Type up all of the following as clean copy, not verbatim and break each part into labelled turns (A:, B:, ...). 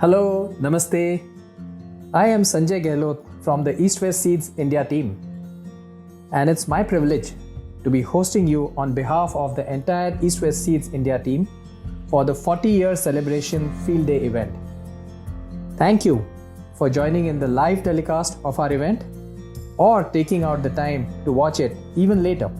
A: Hello, Namaste. I am Sanjay Gehlot from the East West Seeds India team. And it's my privilege to be hosting you on behalf of the entire East West Seeds India team for the 40-year celebration field day event. Thank you for joining in the live telecast of our event or taking out the time to watch it even later.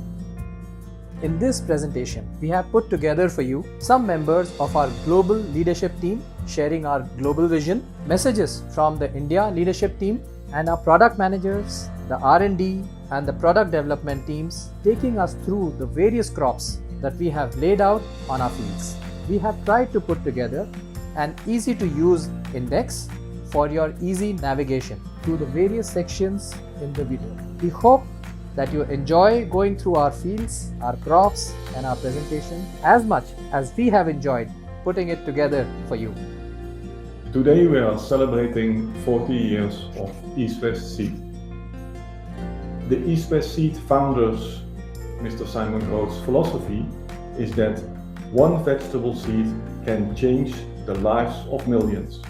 A: In this presentation, we have put together for you some members of our global leadership team sharing our global vision, messages from the India leadership team, and our product managers, the R&D and the product development teams taking us through the various crops that we have laid out on our fields. We have tried to put together an easy to use index for your easy navigation through the various sections in the video. We hope that you enjoy going through our fields, our crops and our presentation as much as we have enjoyed putting it together for you.
B: Today we are celebrating 40 years of East West Seed. The East West Seed founders, Mr. Simon Groot's philosophy is that one vegetable seed can change the lives of millions.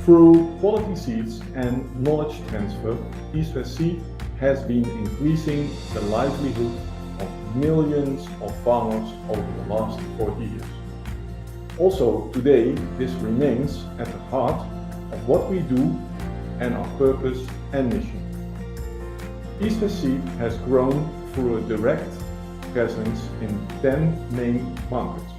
B: Through quality seeds and knowledge transfer, East West Seed has been increasing the livelihood of millions of farmers over the last 40 years. Also today, this remains at the heart of what we do and our purpose and mission. East West Seed has grown through a direct presence in 10 main markets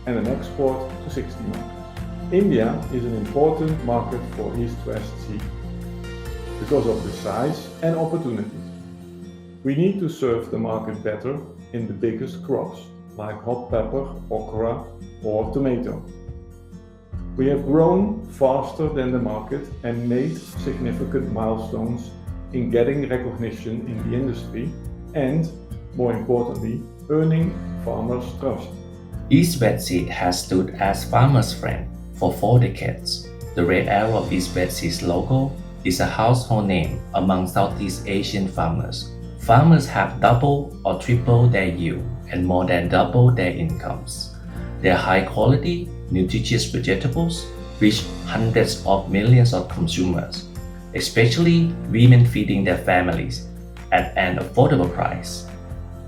B: and an export to 60 markets. India is an important market for East West Seed because of the size and opportunities. We need to serve the market better in the biggest crops like hot pepper, okra or tomato. We have grown faster than the market and made significant milestones in getting recognition in the industry and, more importantly, earning farmers' trust.
C: East West Seed has stood as farmers' friend for 4 decades. The red arrow of East West Seed's logo is a household name among Southeast Asian farmers. Farmers have doubled or tripled their yield and more than doubled their incomes. Their high-quality, nutritious vegetables reach hundreds of millions of consumers, especially women feeding their families at an affordable price.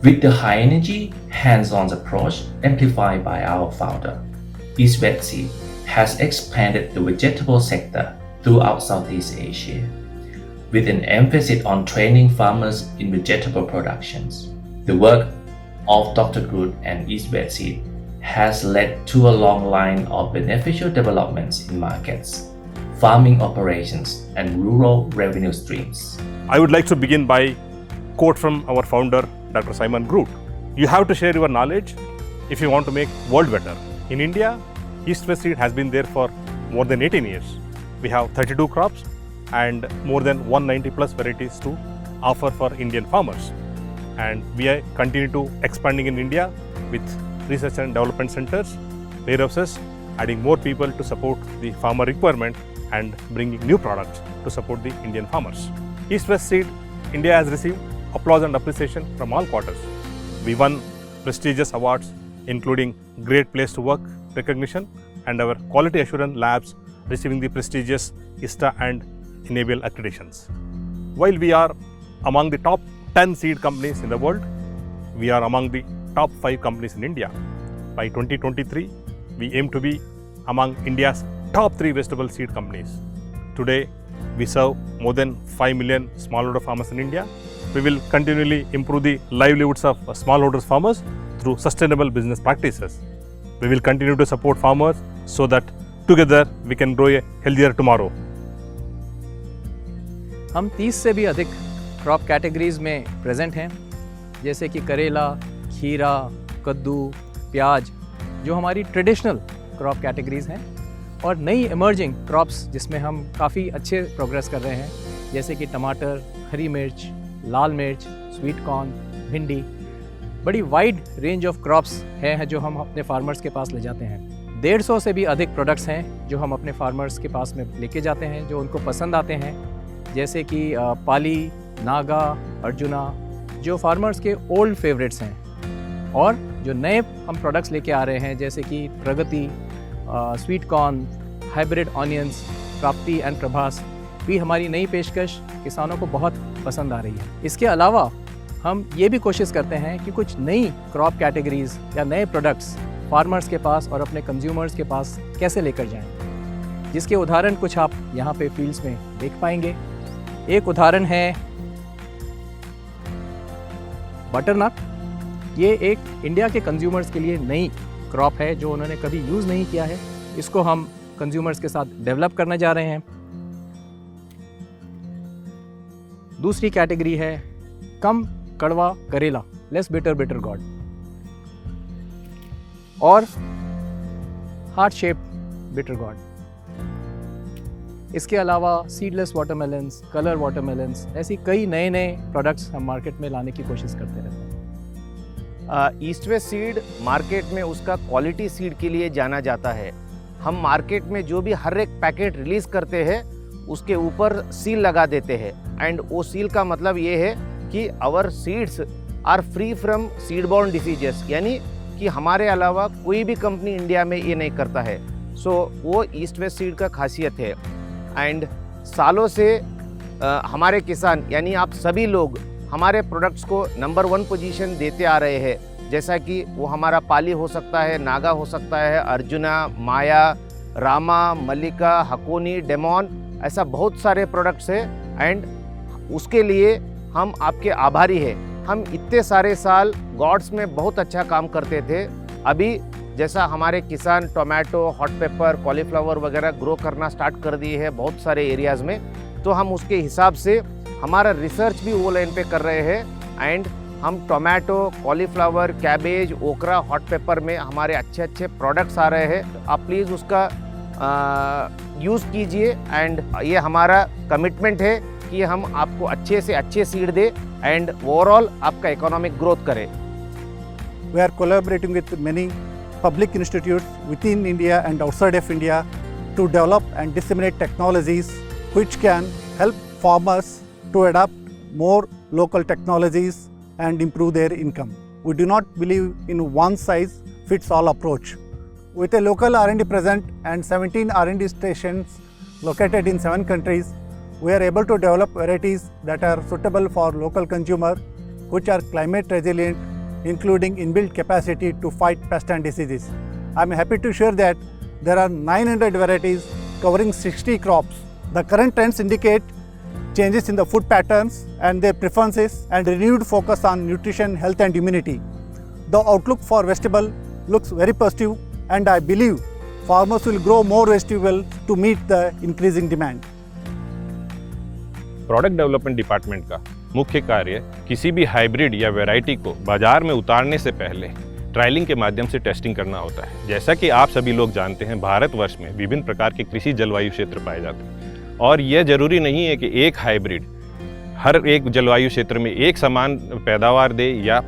C: With the high-energy, hands-on approach amplified by our founder, East West Seed has expanded the vegetable sector throughout Southeast Asia, with an emphasis on training farmers in vegetable productions. The work of Dr. Groot and East West Seed has led to a long line of beneficial developments in markets, farming operations, and rural revenue streams.
D: I would like to begin by quote from our founder, Dr. Simon Groot. You have to share your knowledge if you want to make world better. In India, East West Seed has been there for more than 18 years. We have 32 crops and more than 190 plus varieties to offer for Indian farmers. And we are continue to expanding in India with research and development centers, warehouses, adding more people to support the farmer requirement and bringing new products to support the Indian farmers. East West Seed India has received applause and appreciation from all quarters. We won prestigious awards including Great Place to Work recognition and our quality assurance labs receiving the prestigious ISTA and Enable accreditations. While we are among the top 10 seed companies in the world, we are among the top 5 companies in India. By 2023, we aim to be among India's top 3 vegetable seed companies. Today, we serve more than 5 million smallholder farmers in India. We will continually improve the livelihoods of smallholder farmers through sustainable business practices. We will continue to support farmers so that together we can grow a healthier tomorrow.
A: हम 30 से भी अधिक crop categories में present हैं, जैसे कि करेला, खीरा, कद्दू, प्याज, जो हमारी ट्रेडिशनल क्रॉप कैटेगरीज हैं, और नई इमर्जिंग क्रॉप्स जिसमें हम काफ़ी अच्छे प्रोग्रेस कर रहे हैं, जैसे कि टमाटर, हरी मिर्च, लाल मिर्च, स्वीट कॉर्न, भिंडी। बड़ी वाइड रेंज ऑफ क्रॉप्स हैं जो हम अपने फार्मर्स के पास ले जाते हैं। 150 से भी अधिक प्रोडक्ट्स हैं जो हम अपने फार्मर्स के पास में लेके जाते हैं, जो उनको पसंद आते हैं, जैसे कि पाली, नागा, अर्जुना, जो फार्मर्स के ओल्ड फेवरेट्स हैं। और जो नए हम प्रोडक्ट्स लेके आ रहे हैं, जैसे कि प्रगति, स्वीट कॉर्न, हाइब्रिड ऑनियंस, प्राप्ति एंड प्रभास, भी हमारी नई पेशकश किसानों को बहुत पसंद आ रही है। इसके अलावा हम ये भी कोशिश करते हैं कि कुछ नई क्रॉप कैटेगरीज या नए प्रोडक्ट्स फार्मर्स के पास और अपने कंज्यूमर्स के पास कैसे लेकर जाएं, जिसके उदाहरण कुछ आप यहाँ पे फील्ड्स में देख पाएंगे। एक उदाहरण है बटरनट। ये एक इंडिया के कंज्यूमर्स के लिए नई क्रॉप है जो उन्होंने कभी यूज़ नहीं किया है। इसको हम कंज्यूमर्स के साथ डेवलप करने जा रहे हैं। दूसरी कैटेगरी है कम कड़वा करेला, लेस बिटर बिटर गॉड, और हार्ट शेप बिटर गॉड। इसके अलावा सीडलेस वाटरमेलन्स, कलर वाटरमेलन्स, ऐसी कई नए नए प्रोडक्ट्स हम मार्केट में लाने की कोशिश करते रहते हैं।
E: ईस्ट वेस्ट सीड मार्केट में उसका क्वालिटी सीड के लिए जाना जाता है। हम मार्केट में जो भी हर एक पैकेट रिलीज़ करते हैं उसके ऊपर सील लगा देते हैं, एंड वो सील का मतलब ये है कि our seeds are free from seed borne diseases, यानी कि हमारे अलावा कोई भी कंपनी इंडिया में ये नहीं करता है। सो वो ईस्ट वेस्ट सीड का खासियत है। एंड सालों से हमारे किसान यानी आप सभी लोग हमारे प्रोडक्ट्स को नंबर 1 पोजीशन देते आ रहे हैं, जैसा कि वो हमारा पाली हो सकता है, नागा हो सकता है, अर्जुना, माया, रामा, मल्लिका, हकोनी, डेमोन, ऐसा बहुत सारे प्रोडक्ट्स हैं। एंड उसके लिए हम आपके आभारी हैं। हम इतने सारे साल गॉड्स में बहुत अच्छा काम करते थे। अभी जैसा हमारे किसान टोमेटो, हॉट पेपर, कॉलीफ्लावर वगैरह ग्रो करना स्टार्ट कर दिए हैं बहुत सारे एरियाज़ में, तो हम उसके हिसाब से हमारा रिसर्च भी वो लाइन पे कर रहे हैं। एंड हम टोमेटो, कॉलीफ्लावर, कैबेज, ओकरा, हॉट पेपर में हमारे अच्छे अच्छे प्रोडक्ट्स आ रहे हैं। आप प्लीज़ उसका यूज़ कीजिए, एंड ये हमारा कमिटमेंट है कि हम आपको अच्छे से अच्छे सीड दे एंड ओवरऑल आपका इकोनॉमिक ग्रोथ करें।
F: We are collaborating with many public institutes within India and outside of India to develop and disseminate technologies which can help farmers to adopt more local technologies and improve their income. We do not believe in one size fits all approach. With a local R&D present and 17 R&D stations located in 7 countries, we are able to develop varieties that are suitable for local consumer, which are climate resilient, including inbuilt capacity to fight pests and diseases. I am happy to share that there are 900 varieties covering 60 crops. The current trends indicate changes in the food patterns and their preferences and renewed focus on nutrition, health and immunity. The outlook for vegetable looks very positive, and I believe farmers will grow more vegetable to meet the increasing demand.
G: Product development department का मुख्य कार्य किसी भी hybrid या variety को बाजार में उतारने से पहले ट्रायलिंग के माध्यम से टेस्टिंग करना होता है। जैसा कि आप सभी लोग जानते हैं, भारतवर्ष में विभिन्न प्रकार के कृषि जलवायु क्षेत्र पाए जाते हैं, और यह जरूरी नहीं है कि एक हाइब्रिड हर एक जलवायु क्षेत्र में एक समान पैदावार दे या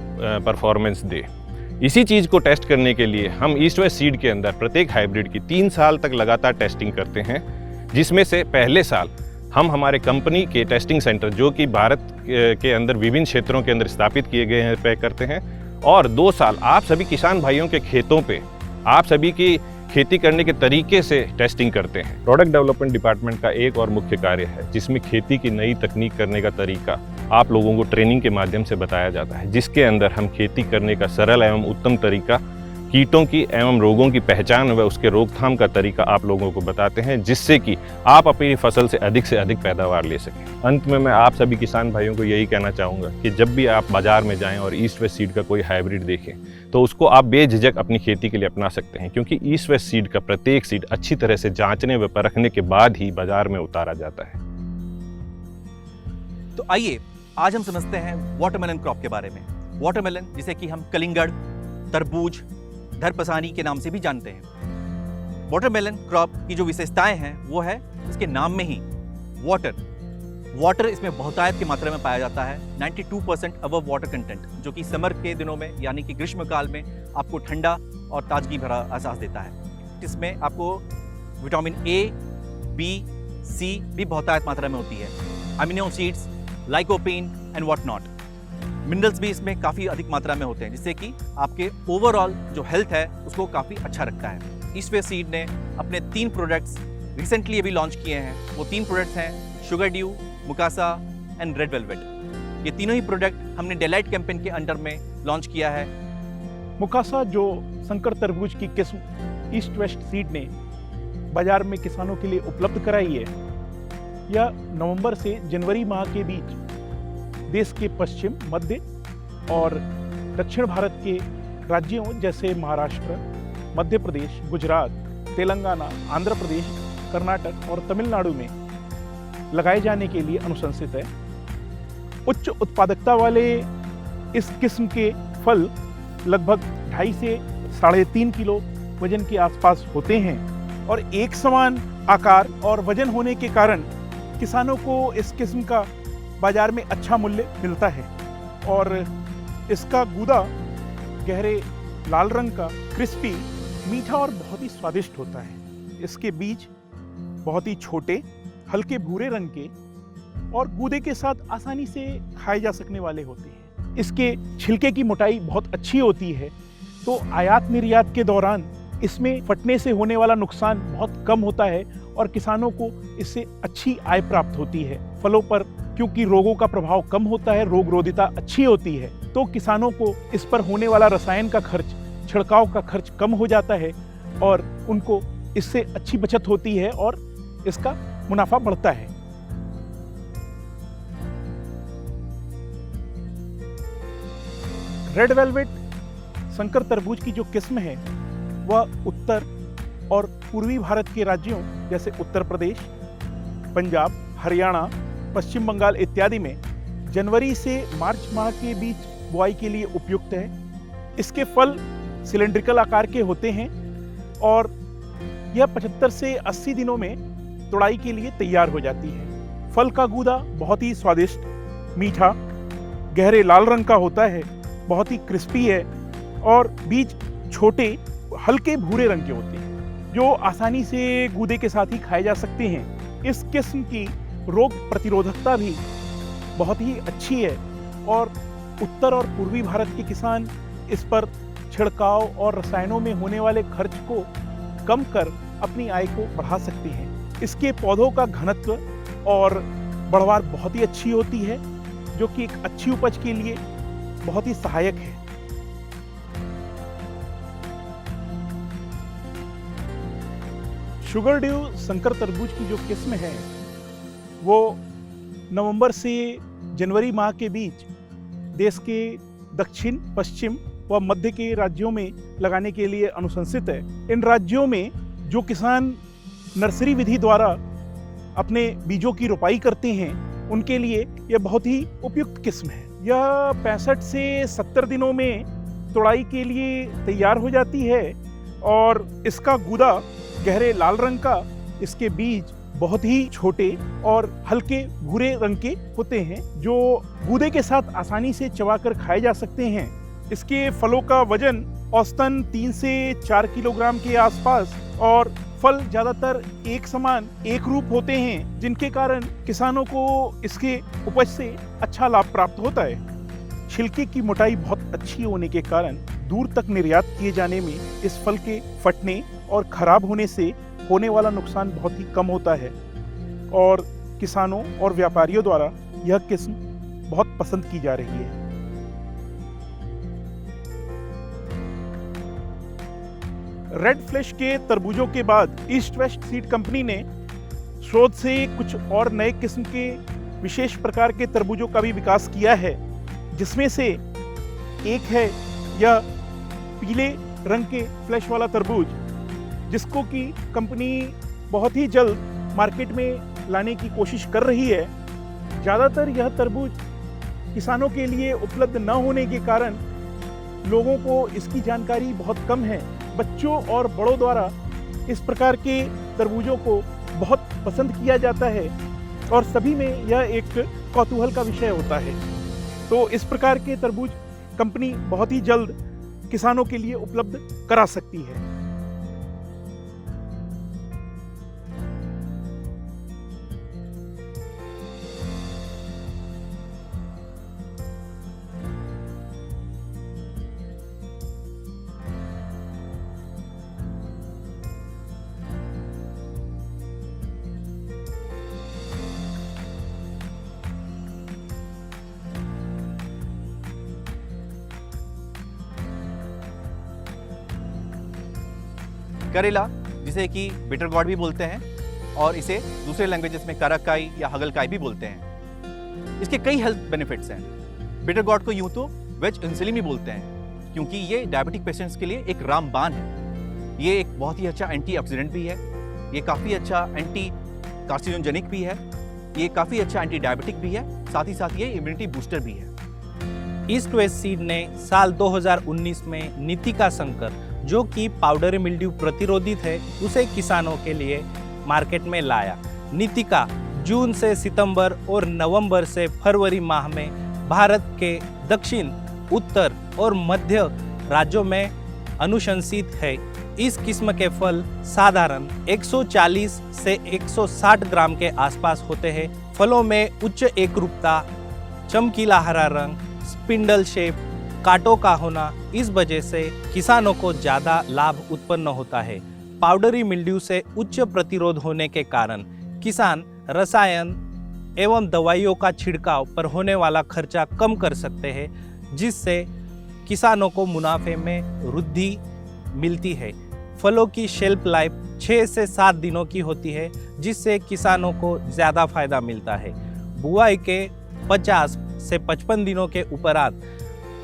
G: परफॉर्मेंस दे। इसी चीज़ को टेस्ट करने के लिए हम ईस्ट वेस्ट सीड के अंदर प्रत्येक हाइब्रिड की 3 साल तक लगातार टेस्टिंग करते हैं, जिसमें से पहले साल हम हमारे कंपनी के टेस्टिंग सेंटर जो कि भारत के अंदर विभिन्न क्षेत्रों के अंदर स्थापित किए गए हैं पे करते हैं, और 2 साल आप सभी किसान भाइयों के खेतों पे आप सभी की खेती करने के तरीके से टेस्टिंग करते हैं। प्रोडक्ट डेवलपमेंट डिपार्टमेंट का एक और मुख्य कार्य है जिसमें खेती की नई तकनीक करने का तरीका आप लोगों को ट्रेनिंग के माध्यम से बताया जाता है, जिसके अंदर हम खेती करने का सरल एवं उत्तम तरीका कीटों की एवं रोगों की पहचान व उसके रोकथाम का तरीका आप लोगों को बताते हैं, जिससे कि आप अपनी फसल से अधिक पैदावार ले सकें। अंत में मैं आप सभी किसान भाइयों को यही कहना चाहूँगा कि जब भी आप बाजार में जाएं और ईस्ट वेस्ट सीड का कोई हाइब्रिड देखें तो उसको आप बेझिझक अपनी खेती के लिए अपना सकते हैं, क्योंकि ईस्ट वेस्ट सीड का प्रत्येक सीड अच्छी तरह से जांचने व परखने के बाद ही बाजार में उतारा जाता है।
H: तो आइए आज हम समझते हैं वाटरमेलन क्रॉप के बारे में। वाटरमेलन, जिसे कि हम कलिंगड़, तरबूज, धरपसानी के नाम से भी जानते हैं। वाटरमेलन क्रॉप की जो विशेषताएं हैं वो है इसके नाम में ही वाटर इसमें बहुतायत की मात्रा में पाया जाता है। 92% अबव वाटर कंटेंट, जो कि समर के दिनों में यानी कि ग्रीष्मकाल में आपको ठंडा और ताजगी भरा एहसास देता है। इसमें आपको विटामिन ए, बी, सी भी बहुतायत मात्रा में होती है, amino acids, lycopene and what not. Minerals भी इसमें काफ़ी अधिक मात्रा में होते हैं, जिससे कि आपके ओवरऑल जो हेल्थ है उसको काफ़ी अच्छा रखता है। ईस्ट वेस्ट सीड ने अपने 3 प्रोडक्ट्स रिसेंटली अभी लॉन्च किए हैं। वो 3 प्रोडक्ट्स हैं शुगर ड्यू, मुकासा एंड रेड वेलवेट। ये तीनों ही प्रोडक्ट हमने डेलाइट कैंपेन के अंडर में लॉन्च किया है।
I: मुकासा जो संकर तरबूज की किस्म ईस्ट वेस्ट सीड ने बाजार में किसानों के लिए उपलब्ध कराई है, यह नवंबर से जनवरी माह के बीच देश के पश्चिम, मध्य और दक्षिण भारत के राज्यों जैसे महाराष्ट्र, मध्य प्रदेश, गुजरात, तेलंगाना, आंध्र प्रदेश, कर्नाटक और तमिलनाडु में लगाए जाने के लिए अनुशंसित है। उच्च उत्पादकता वाले इस किस्म के फल लगभग 2.5 से 3.5 किलो वजन के आसपास होते हैं और एक समान आकार और वजन होने के कारण किसानों को इस किस्म का बाजार में अच्छा मूल्य मिलता है। और इसका गूदा गहरे लाल रंग का, क्रिस्पी, मीठा और बहुत ही स्वादिष्ट होता है। इसके बीज बहुत ही छोटे, हल्के भूरे रंग के और गूदे के साथ आसानी से खाए जा सकने वाले होते हैं। इसके छिलके की मोटाई बहुत अच्छी होती है, तो आयात निर्यात के दौरान इसमें फटने से होने वाला नुकसान बहुत कम होता है और किसानों को इससे अच्छी आय प्राप्त होती है। फलों पर क्योंकि रोगों का प्रभाव कम होता है, रोग रोधिता अच्छी होती है, तो किसानों को इस पर होने वाला रसायन का खर्च, छिड़काव का खर्च कम हो जाता है और उनको इससे अच्छी बचत होती है और इसका मुनाफा बढ़ता है। रेड वेलवेट संकर तरबूज की जो किस्म है वह उत्तर और पूर्वी भारत के राज्यों जैसे उत्तर प्रदेश, पंजाब, हरियाणा, पश्चिम बंगाल इत्यादि में जनवरी से मार्च माह के बीच बुआई के लिए उपयुक्त है। इसके फल सिलेंड्रिकल आकार के होते हैं और यह 75 से 80 दिनों में तोड़ाई के लिए तैयार हो जाती है। फल का गूदा बहुत ही स्वादिष्ट, मीठा, गहरे लाल रंग का होता है, बहुत ही क्रिस्पी है और बीज छोटे, हल्के भूरे रंग के होते हैं जो आसानी से गूदे के साथ ही खाए जा सकते हैं। इस किस्म की रोग प्रतिरोधकता भी बहुत ही अच्छी है और उत्तर और पूर्वी भारत के किसान इस पर छिड़काव और रसायनों में होने वाले खर्च को कम कर अपनी आय को बढ़ा सकते हैं। इसके पौधों का घनत्व और बढ़वार बहुत ही अच्छी होती है, जो कि एक अच्छी उपज के लिए बहुत ही सहायक है। शुगर ड्यू संकर तरबूज की जो किस्म है वो नवंबर से जनवरी माह के बीच देश के दक्षिण, पश्चिम व मध्य के राज्यों में लगाने के लिए अनुशंसित है। इन राज्यों में जो किसान नर्सरी विधि द्वारा अपने बीजों की रोपाई करते हैं उनके लिए यह बहुत ही उपयुक्त किस्म है। यह 65 से 70 दिनों में तोड़ाई के लिए तैयार हो जाती है और इसका गूदा गहरे लाल रंग का, इसके बीज बहुत ही छोटे और हल्के भूरे रंग के होते हैं जो गूदे के साथ आसानी से चबाकर खाए जा सकते हैं। इसके फलों का वजन औसतन 3 से 4 किलोग्राम के आसपास और फल ज़्यादातर एक समान, एक रूप होते हैं, जिनके कारण किसानों को इसके उपज से अच्छा लाभ प्राप्त होता है। छिलके की मोटाई बहुत अच्छी होने के कारण दूर तक निर्यात किए जाने में इस फल के फटने और खराब होने से होने वाला नुकसान बहुत ही कम होता है और किसानों और व्यापारियों द्वारा यह किस्म बहुत पसंद की जा रही है। रेड फ्लैश के तरबूजों के बाद ईस्ट वेस्ट सीड कंपनी ने शोध से कुछ और नए किस्म के विशेष प्रकार के तरबूजों का भी विकास किया है, जिसमें से एक है यह पीले रंग के फ्लैश वाला तरबूज, जिसको कि कंपनी बहुत ही जल्द मार्केट में लाने की कोशिश कर रही है। ज़्यादातर यह तरबूज किसानों के लिए उपलब्ध न होने के कारण लोगों को इसकी जानकारी बहुत कम है। बच्चों और बड़ों द्वारा इस प्रकार के तरबूजों को बहुत पसंद किया जाता है और सभी में यह एक कौतूहल का विषय होता है। तो इस प्रकार के तरबूज कंपनी बहुत ही जल्द किसानों के लिए उपलब्ध करा सकती है।
H: करेला, जिसे कि बिटर गॉड भी बोलते हैं और इसे दूसरे लैंग्वेजेस में करक्काई या हगलकाई भी बोलते हैं। इसके कई हेल्थ बेनिफिट्स हैं। बिटर गॉड को यूं तो वेज इंसुलिन भी बोलते हैं, क्योंकि ये डायबिटिक पेशेंट्स के लिए एक रामबाण है। ये एक बहुत ही अच्छा एंटीऑक्सीडेंट भी है, ये काफ़ी अच्छा एंटी कार्सिनोजेनिक भी है, ये काफ़ी अच्छा एंटी डायबिटिक भी है, साथ ही साथ ये इम्यूनिटी बूस्टर भी है।
J: ईस्ट वेस्ट सीड ने साल 2019 में नीतिका संकर, जो कि पाउडरी मिल्ड्यू प्रतिरोधित है, उसे किसानों के लिए मार्केट में लाया। नीतिका जून से सितंबर और नवंबर से फरवरी माह में भारत के दक्षिण, उत्तर और मध्य राज्यों में अनुशंसित है। इस किस्म के फल साधारण 140 से 160 ग्राम के आसपास होते हैं। फलों में उच्च एकरूपता, चमकीला हरा रंग, स्पिंडल शेप, कांटों का होना, इस वजह से किसानों को ज़्यादा लाभ उत्पन्न होता है। पाउडरी मिल्ड्यू से उच्च प्रतिरोध होने के कारण किसान रसायन एवं दवाइयों का छिड़काव पर होने वाला खर्चा कम कर सकते हैं, जिससे किसानों को मुनाफे में वृद्धि मिलती है। फलों की शेल्फ लाइफ 6 से 7 दिनों की होती है, जिससे किसानों को ज़्यादा फायदा मिलता है। बुआई के 50 से 55 दिनों के उपरांत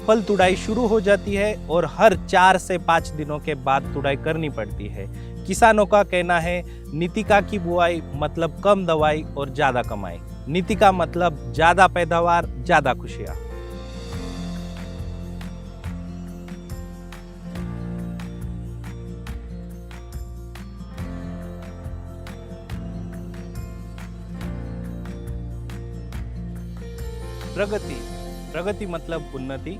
J: फल तुड़ाई शुरू हो जाती है और हर 4 से 5 दिनों के बाद तुड़ाई करनी पड़ती है। किसानों का कहना है नीतिका की बुआई मतलब कम दवाई और ज़्यादा कमाई। नीतिका मतलब ज़्यादा पैदावार, ज़्यादा खुशियाँ। प्रगति, प्रगति मतलब उन्नति,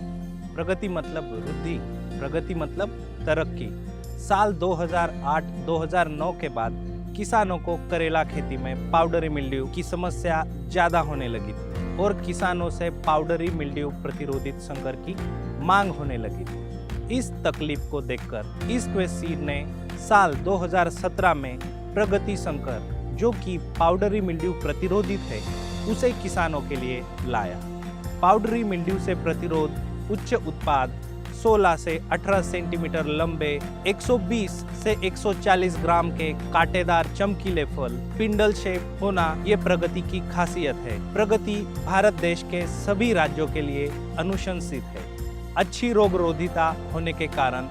J: प्रगति मतलब वृद्धि, प्रगति मतलब तरक्की। साल 2008-2009 के बाद किसानों को करेला खेती में पाउडरी मिल्ड्यू की समस्या ज़्यादा होने लगी थी और किसानों से पाउडरी मिल्ड्यू प्रतिरोधित संकर की मांग होने लगी थी। इस तकलीफ को देखकर ईस्ट वेस्ट सीड ने साल 2017 में प्रगति संकर, जो कि पाउडरी मिल्ड्यू प्रतिरोधित है, उसे किसानों के लिए लाया। पाउडरी मिल्ड्यू से प्रतिरोध, उच्च उत्पाद, 16 से 18 सेंटीमीटर लंबे, 120 से 140 ग्राम के कांटेदार चमकीले फल, पिंडल शेप होना, ये प्रगति की खासियत है। प्रगति भारत देश के सभी राज्यों के लिए अनुशंसित है। अच्छी रोगरोधिता होने के कारण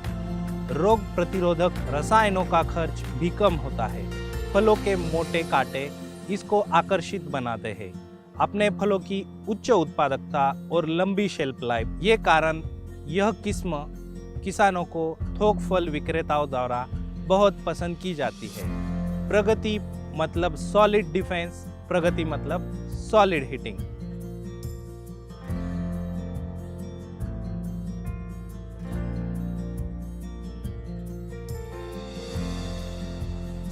J: रोग प्रतिरोधक रसायनों का खर्च भी कम होता है। फलों के मोटे कांटे इसको आकर्षित बनाते हैं। अपने फलों की उच्च उत्पादकता और लंबी शेल्फ लाइफ, ये कारण यह किस्म किसानों को थोक फल विक्रेताओं द्वारा बहुत पसंद की जाती है। प्रगति मतलब सॉलिड डिफेंस, प्रगति मतलब सॉलिड हिटिंग।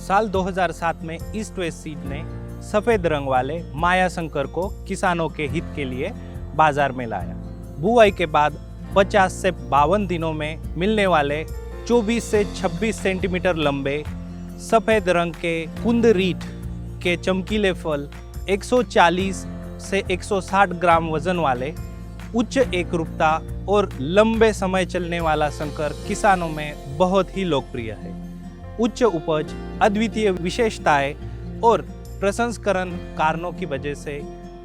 J: साल 2007 में ईस्ट वेस्ट सीड ने सफेद रंग वाले माया शंकर को किसानों के हित के लिए बाजार में लाया। बुआई के बाद 50 से 52 दिनों में मिलने वाले 24 से 26 सेंटीमीटर लंबे सफेद रंग के कुंदरीट के चमकीले फल, 140 से 160 ग्राम वजन वाले, उच्च एकरूपता और लंबे समय चलने वाला संकर किसानों में बहुत ही लोकप्रिय है। उच्च उपज, अद्वितीय विशेषताएं और प्रसंस्करण कारणों की वजह से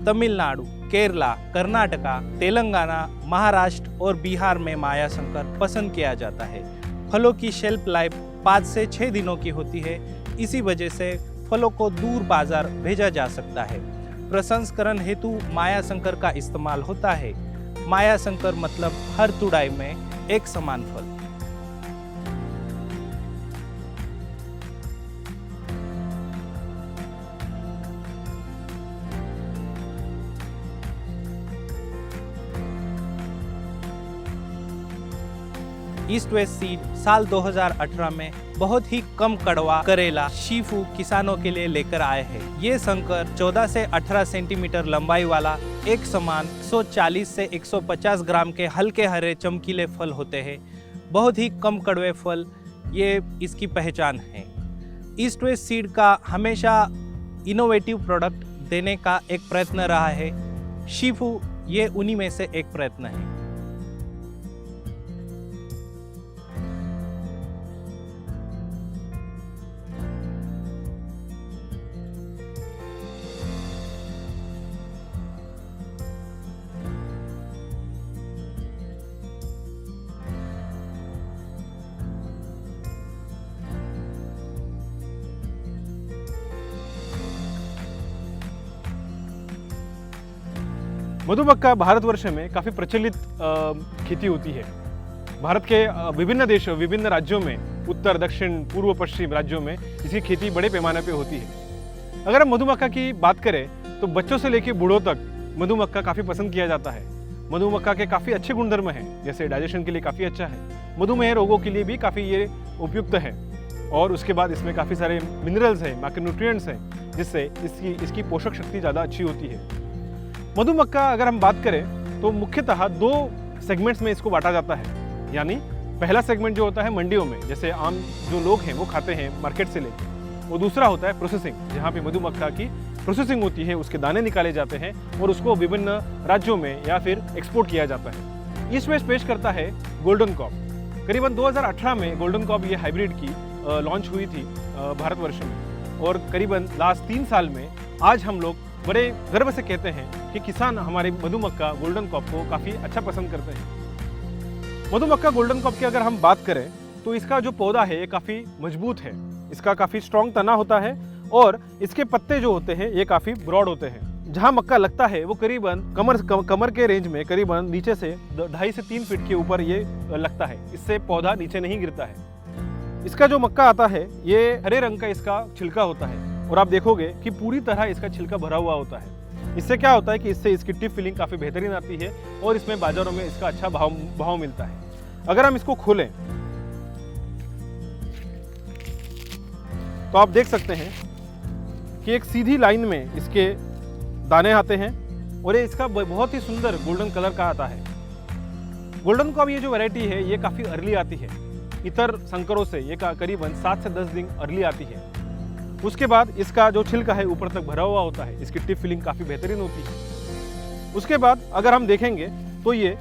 J: तमिलनाडु, केरला, कर्नाटका, तेलंगाना, महाराष्ट्र और बिहार में माया संकर पसंद किया जाता है। फलों की शेल्फ लाइफ 5 से 6 दिनों की होती है। इसी वजह से फलों को दूर बाजार भेजा जा सकता है। प्रसंस्करण हेतु माया संकर का इस्तेमाल होता है। माया संकर मतलब हर तुड़ाई में एक समान फल। ईस्ट वेस्ट सीड साल 2018 में बहुत ही कम कड़वा करेला शीफू किसानों के लिए लेकर आए हैं। ये संकर 14 से 18 सेंटीमीटर लंबाई वाला एक समान 140 से 150 ग्राम के हल्के हरे चमकीले फल होते हैं। बहुत ही कम कड़वे फल, ये इसकी पहचान है। ईस्ट वेस्ट सीड का हमेशा इनोवेटिव प्रोडक्ट देने का एक प्रयत्न रहा है। शीफू ये उन्हीं में से एक प्रयत्न है।
G: मधुमक्खा भारतवर्ष में काफ़ी प्रचलित खेती होती है। भारत के विभिन्न देशों, विभिन्न राज्यों में, उत्तर, दक्षिण, पूर्व, पश्चिम राज्यों में इसकी खेती बड़े पैमाने पे होती है। अगर हम मधुमक्खा की बात करें तो बच्चों से लेकर बूढ़ों तक मधुमक्खा काफ़ी पसंद किया जाता है। मधुमक्खा के काफ़ी अच्छे गुणधर्म हैं, जैसे डाइजेशन के लिए काफ़ी अच्छा है, मधुमेह रोगों के लिए भी काफ़ी ये उपयुक्त है, और उसके बाद इसमें काफ़ी सारे मिनरल्स हैं, माइक्रोन्यूट्रिएंट्स हैं, जिससे इसकी पोषक शक्ति ज़्यादा अच्छी होती है। मधुमक्खा अगर हम बात करें तो मुख्यतः 2 सेगमेंट्स में इसको बांटा जाता है। यानी पहला सेगमेंट जो होता है मंडियों में, जैसे आम जो लोग हैं वो खाते हैं मार्केट से लेकर, और दूसरा होता है प्रोसेसिंग, जहाँ पे मधुमक्खा की प्रोसेसिंग होती है, उसके दाने निकाले जाते हैं और उसको विभिन्न राज्यों में या फिर एक्सपोर्ट किया जाता है। ईस्ट वेस्ट पेश करता है गोल्डन कॉप। करीबन 2018 में गोल्डन कॉप ये हाइब्रिड की लॉन्च हुई थी भारतवर्ष में, और करीबन लास्ट 3 साल में आज हम लोग बड़े गर्व से कहते हैं कि किसान हमारे मधुमक्खा गोल्डन कॉप को काफ़ी अच्छा पसंद करते हैं। मधुमक्खा गोल्डन कॉप की अगर हम बात करें तो इसका जो पौधा है ये काफ़ी मजबूत है, इसका काफ़ी स्ट्रॉन्ग तना होता है, और इसके पत्ते जो होते हैं ये काफ़ी ब्रॉड होते हैं। जहाँ मक्का लगता है वो करीबन कमर के रेंज में, करीबन नीचे से 2.5 से 3 फीट के ऊपर ये लगता है। इससे पौधा नीचे नहीं गिरता है। इसका जो मक्का आता है ये हरे रंग का इसका छिलका होता है, और आप देखोगे कि पूरी तरह इसका छिलका भरा हुआ होता है। इससे क्या होता है कि इससे इसकी टिप फिलिंग काफ़ी बेहतरीन आती है, और इसमें बाजारों में इसका अच्छा भाव मिलता है। अगर हम इसको खोलें तो आप देख सकते हैं कि एक सीधी लाइन में इसके दाने आते हैं, और ये इसका बहुत ही सुंदर गोल्डन कलर का आता है। गोल्डन कॉप ये जो वैरायटी है ये काफ़ी अर्ली आती है, इतर संकरों से ये करीबन 7 से 10 दिन अर्ली आती है। उसके बाद इसका जो छिलका है ऊपर तक भरा हुआ होता है, इसकी टिप फिलिंग काफ़ी बेहतरीन होती है। उसके बाद अगर हम देखेंगे तो ये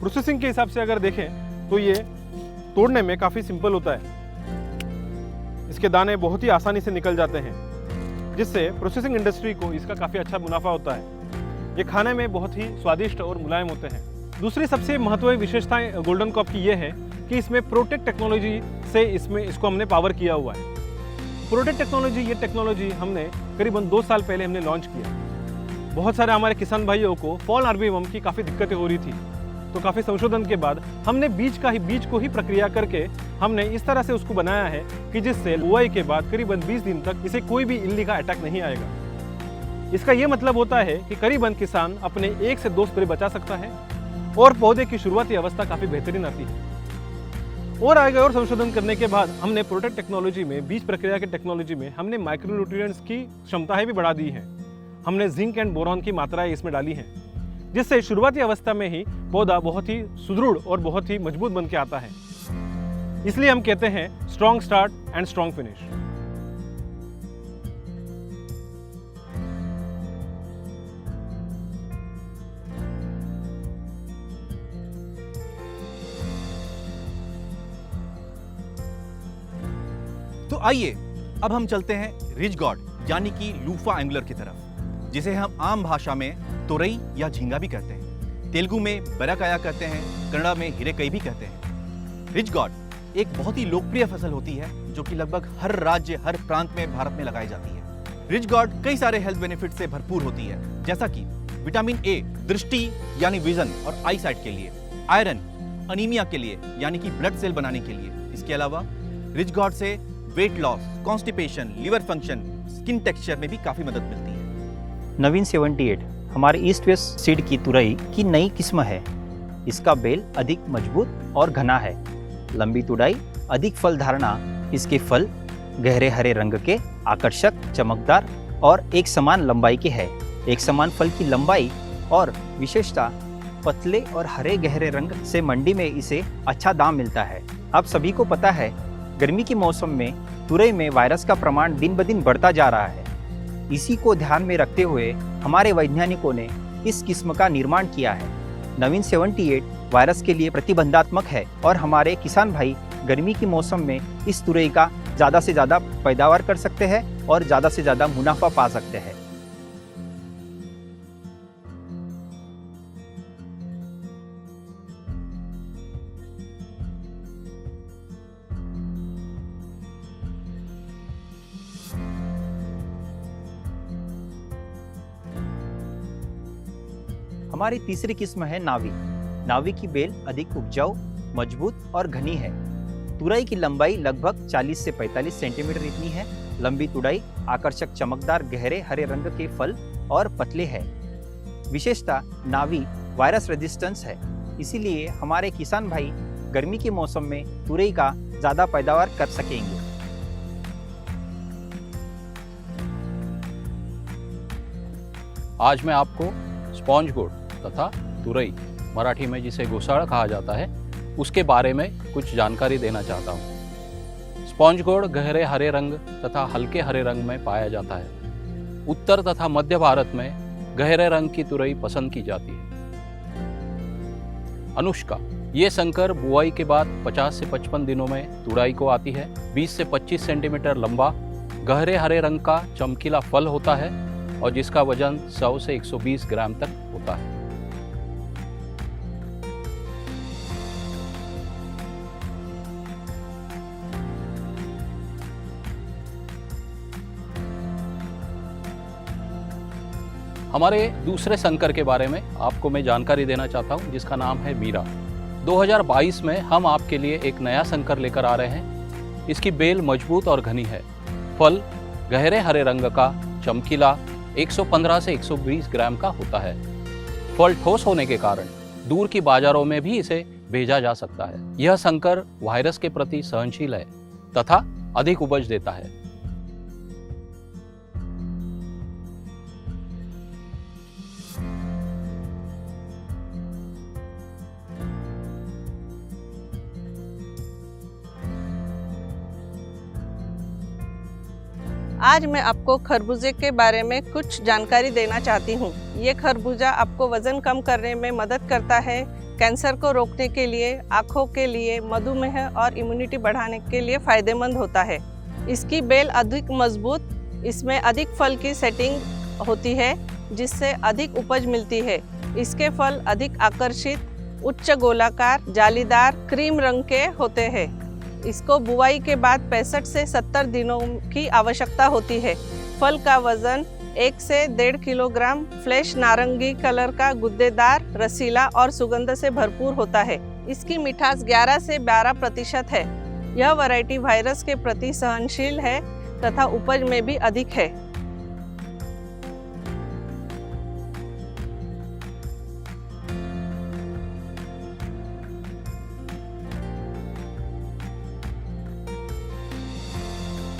G: प्रोसेसिंग के हिसाब से अगर देखें तो ये तोड़ने में काफ़ी सिंपल होता है। इसके दाने बहुत ही आसानी से निकल जाते हैं, जिससे प्रोसेसिंग इंडस्ट्री को इसका काफ़ी अच्छा मुनाफा होता है। ये खाने में बहुत ही स्वादिष्ट और मुलायम होते हैं। दूसरी सबसे महत्वपूर्ण विशेषताएं गोल्डन कॉप की ये है कि इसमें प्रोटेक्ट टेक्नोलॉजी से इसको हमने पावर किया हुआ है। प्रोटेक्ट टेक्नोलॉजी, ये टेक्नोलॉजी हमने करीबन 2 साल पहले हमने लॉन्च किया। बहुत सारे हमारे किसान भाइयों को फॉल आर्मीवर्म की काफ़ी दिक्कतें हो रही थी, तो काफ़ी संशोधन के बाद हमने बीज को ही प्रक्रिया करके हमने इस तरह से उसको बनाया है कि जिससे बुआई के बाद करीबन 20 दिन तक इसे कोई भी इल्ली का अटैक नहीं आएगा। इसका ये मतलब होता है कि करीबन किसान अपने 1 से 2 स्प्रे बचा सकता है, और पौधे की शुरुआती अवस्था काफ़ी बेहतरीन आती है। और आगे और संशोधन करने के बाद हमने प्रोटेक्ट टेक्नोलॉजी में, बीज प्रक्रिया की टेक्नोलॉजी में हमने माइक्रोन्यूट्रिएंट्स की क्षमताएं भी बढ़ा दी हैं। हमने जिंक एंड बोरॉन की मात्राएं इसमें डाली हैं, जिससे शुरुआती अवस्था में ही पौधा बहुत ही सुदृढ़ और बहुत ही मजबूत बन के आता है। इसलिए हम कहते हैं strong start and strong finish.
H: आइए अब हम चलते हैं रिज गॉड यानी कि लूफा एंगुलर की तरफ, जिसे हम आम भाषा में तोरई या झींगा भी कहते हैं, तेलुगु में बराकाया कहते हैं, कन्नड़ा में हिरेकई भी कहते हैं। रिज गॉड एक बहुत ही लोकप्रिय फसल होती है जो कि लगभग हर राज्य, हर प्रांत में भारत में लगाई जाती है। रिज गॉड कई सारे हेल्थ बेनिफिट से भरपूर होती है, जैसा कि विटामिन ए दृष्टि यानी विजन और आई साइट के लिए, आयरन अनीमिया के लिए यानी कि ब्लड सेल बनाने के लिए। इसके अलावा रिज गॉड से weight loss, constipation, liver function, skin texture में भी काफी मदद मिलती है।
K: नवीन 78 हमारे ईस्ट वेस्ट सीड की तुरई की नई किस्म है। इसका बेल अधिक मजबूत और घना है, लंबी तुड़ाई, अधिक फल धारणा। इसके फल गहरे हरे रंग के, आकर्षक, चमकदार और एक समान लंबाई के है। एक समान फल की लंबाई और विशेषता पतले और हरे गहरे रंग से मंडी में इसे अच्छा दाम मिलता है। आप सभी को पता है गर्मी के मौसम में तुरई में वायरस का प्रमाण दिन ब दिन बढ़ता जा रहा है। इसी को ध्यान में रखते हुए हमारे वैज्ञानिकों ने इस किस्म का निर्माण किया है। नवीन 78 वायरस के लिए प्रतिबंधात्मक है और हमारे किसान भाई गर्मी के मौसम में इस तुरई का ज़्यादा से ज़्यादा पैदावार कर सकते हैं और ज़्यादा से ज़्यादा मुनाफा पा सकते हैं। हमारी तीसरी किस्म है नावी। नावी की बेल अधिक उपजाऊ, मजबूत और घनी है। तुरई की लंबाई लगभग 40 से 45 सेंटीमीटर इतनी है। लंबी तुड़ाई, आकर्षक चमकदार गहरे हरे रंग के फल और पतले है। विशेषता नावी वायरस रेजिस्टेंस है, इसीलिए हमारे किसान भाई गर्मी के मौसम में तुरई का ज़्यादा पैदावार कर सकेंगे।
L: आज मैं आपको स्पॉन्ज गोड तथा तुरई, मराठी में जिसे घोसाड़ा कहा जाता है, उसके बारे में कुछ जानकारी देना चाहता हूँ। स्पॉन्ज गोड गहरे हरे रंग तथा हल्के हरे रंग में पाया जाता है। उत्तर तथा मध्य भारत में गहरे रंग की तुरई पसंद की जाती है। अनुष्का ये संकर बुआई के बाद 50 से 55 दिनों में तुड़ाई को आती है। 20 से 25 सेंटीमीटर लंबा, गहरे हरे रंग का चमकीला फल होता है और जिसका वजन 100 से 120 ग्राम तक होता है। हमारे दूसरे संकर के बारे में आपको मैं जानकारी देना चाहता हूं, जिसका नाम है मीरा। 2022 में हम आपके लिए एक नया संकर लेकर आ रहे हैं। इसकी बेल मजबूत और घनी है। फल गहरे हरे रंग का, चमकीला, 115 से 120 ग्राम का होता है। फल ठोस होने के कारण दूर की बाजारों में भी इसे भेजा जा सकता है। यह संकर वायरस के प्रति सहनशील है तथा अधिक उपज देता है।
M: आज मैं आपको खरबूजे के बारे में कुछ जानकारी देना चाहती हूँ। ये खरबूजा आपको वजन कम करने में मदद करता है, कैंसर को रोकने के लिए, आँखों के लिए, मधुमेह और इम्यूनिटी बढ़ाने के लिए फ़ायदेमंद होता है। इसकी बेल अधिक मजबूत, इसमें अधिक फल की सेटिंग होती है जिससे अधिक उपज मिलती है। इसके फल अधिक आकर्षित, उच्च गोलाकार, जालीदार, क्रीम रंग के होते हैं। इसको बुआई के बाद 65 से 70 दिनों की आवश्यकता होती है। फल का वजन 1 से 1.5 किलोग्राम, फ्लैश नारंगी कलर का, गुद्देदार, रसीला और सुगंध से भरपूर होता है। इसकी मिठास 11 से 12% है। यह वैरायटी वायरस के प्रति सहनशील है तथा उपज में भी अधिक है।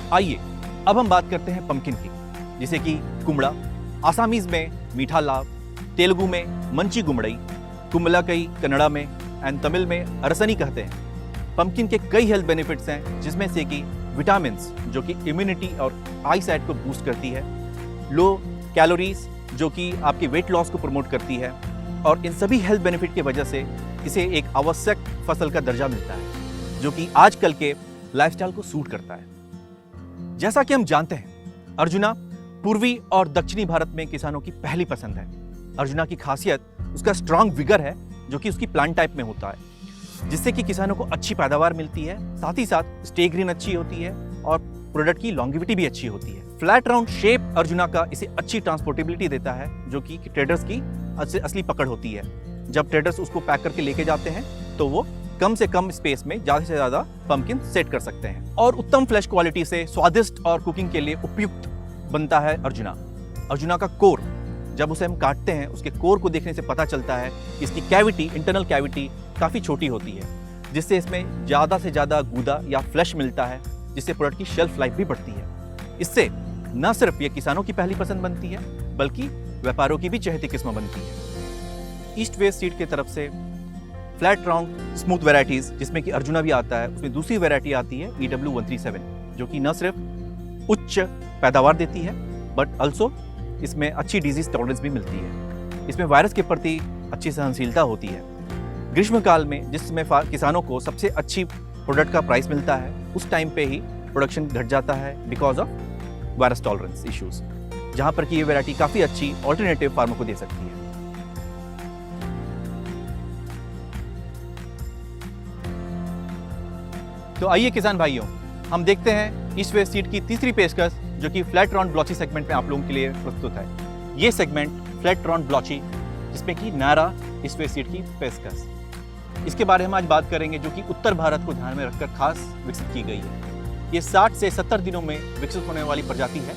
H: आइए अब हम बात करते हैं पंपकिन की, जिसे कि कुमड़ा, आसामीज में मीठा लाव, तेलुगु में मंची गुमड़ई, कुंबलाकई कन्नड़ा में एंड तमिल में अरसनी कहते हैं। पंपकिन के कई हेल्थ बेनिफिट्स हैं, जिसमें से कि विटामिन्स जो कि इम्यूनिटी और आई साइट को बूस्ट करती है, लो कैलोरीज जो कि आपके वेट लॉस को प्रमोट करती है, और इन सभी हेल्थ बेनिफिट की वजह से इसे एक आवश्यक फसल का दर्जा मिलता है जो कि आजकल के लाइफस्टाइल को सूट करता है। जैसा कि हम जानते हैं, अर्जुना पूर्वी और दक्षिणी भारत में किसानों की पहली पसंद है। अर्जुना की खासियत उसका स्ट्रांग विगर है, जो कि उसकी प्लांट टाइप में होता है, जिससे कि किसानों को अच्छी पैदावार मिलती है। साथ ही साथ स्टे ग्रीन अच्छी होती है और प्रोडक्ट की लॉन्गिविटी भी अच्छी होती है। फ्लैट राउंड शेप अर्जुना का इसे अच्छी ट्रांसपोर्टेबिलिटी देता है, जो कि ट्रेडर्स की असली पकड़ होती है। जब ट्रेडर्स उसको पैक करके लेके जाते हैं तो वो कम से कम स्पेस में ज़्यादा से ज़्यादा पंपकिन सेट कर सकते हैं। और उत्तम फ्लैश क्वालिटी से स्वादिष्ट और कुकिंग के लिए उपयुक्त बनता है अर्जुना। अर्जुना का कोर, जब उसे हम काटते हैं, उसके कोर को देखने से पता चलता है कि इसकी कैविटी, इंटरनल कैविटी काफ़ी छोटी होती है, जिससे इसमें ज़्यादा से ज़्यादा गूदा या फ्लैश मिलता है, जिससे प्रोडक्ट की शेल्फ लाइफ भी बढ़ती है। इससे न सिर्फ ये किसानों की पहली पसंद बनती है, बल्कि व्यापारों की भी चहेती किस्म बनती है। ईस्ट वेस्ट सीड की तरफ से फ्लैट राउंड स्मूथ वेराइटीज़, जिसमें कि अर्जुना भी आता है, उसमें दूसरी वेराइटी आती है EW137, जो कि न सिर्फ उच्च पैदावार देती है, बट ऑल्सो इसमें अच्छी डिजीज टॉलरेंस भी मिलती है। इसमें वायरस के प्रति अच्छी सहनशीलता होती है। ग्रीष्मकाल में जिसमें किसानों को सबसे अच्छी प्रोडक्ट का प्राइस मिलता है, उस टाइम पे ही प्रोडक्शन घट जाता है because of virus tolerance issues, जहाँ पर कि ये वैरायटी काफ़ी अच्छी ऑल्टरनेटिव फार्मर को दे सकती है। तो आइए किसान भाइयों, हम देखते हैं ईस्ट वेस्ट सीड की तीसरी पेशकश, जो कि फ्लैट राउंड ब्लॉची सेगमेंट में आप लोगों के लिए प्रस्तुत है। ये सेगमेंट फ्लैट राउंड ब्लॉची, जिसमें कि नारा ईस्ट वेस्ट सीड की पेशकश, इसके बारे में आज बात करेंगे, जो कि उत्तर भारत को ध्यान में रखकर खास विकसित की गई है। ये 60 से 70 दिनों में विकसित होने वाली प्रजाति है,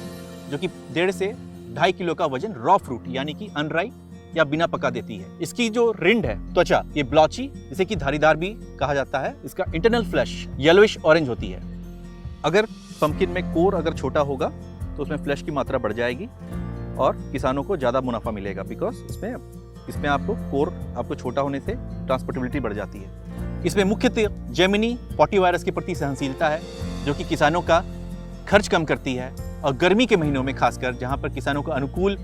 H: जो कि 1.5 से 2.5 किलो का वजन रॉ फ्रूट यानी कि अनराई या बिना पका देती है। इसकी जो रिंड है, त्वचा, ये ब्लॉची, जिसे कि धारीदार भी कहा जाता है। इसका इंटरनल फ्लैश येलोइश ऑरेंज होती है। अगर पंपकिन में कोर अगर छोटा होगा तो उसमें फ्लैश की मात्रा बढ़ जाएगी और किसानों को ज़्यादा मुनाफा मिलेगा, बिकॉज इसमें आपको कोर आपको छोटा होने से ट्रांसपोर्टेबिलिटी बढ़ जाती है। इसमें मुख्यतः जेमिनी पॉटी वायरस के प्रति सहनशीलता है, जो कि किसानों का खर्च कम करती है, और गर्मी के महीनों में खासकर जहाँ पर किसानों को अनुकूल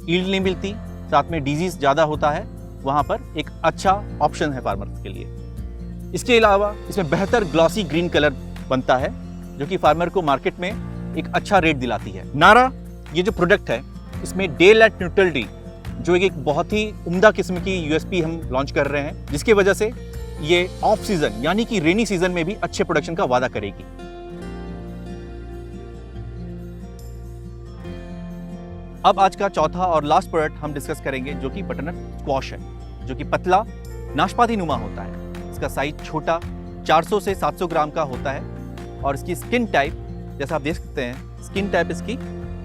H: ईल्ड नहीं मिलती, साथ में डिजीज ज़्यादा होता है, वहाँ पर एक अच्छा ऑप्शन है फार्मर्स के लिए। इसके अलावा इसमें बेहतर ग्लॉसी ग्रीन कलर बनता है, जो कि फार्मर को मार्केट में एक अच्छा रेट दिलाती है। नारा ये जो प्रोडक्ट है, इसमें डे लाइट न्यूट्रलिटी, जो एक बहुत ही उम्दा किस्म की USP हम लॉन्च कर रहे हैं, जिसकी वजह से ये ऑफ सीजन यानी कि रेनी सीजन में भी अच्छे प्रोडक्शन का वादा करेगी। अब आज का चौथा और लास्ट प्रोडक्ट हम डिस्कस करेंगे, जो कि बटरनट स्क्वॉश है, जो कि पतला नाशपाती नुमा होता है। इसका साइज छोटा 400 से 700 ग्राम का होता है, और इसकी स्किन टाइप, जैसा आप देख सकते हैं, स्किन टाइप इसकी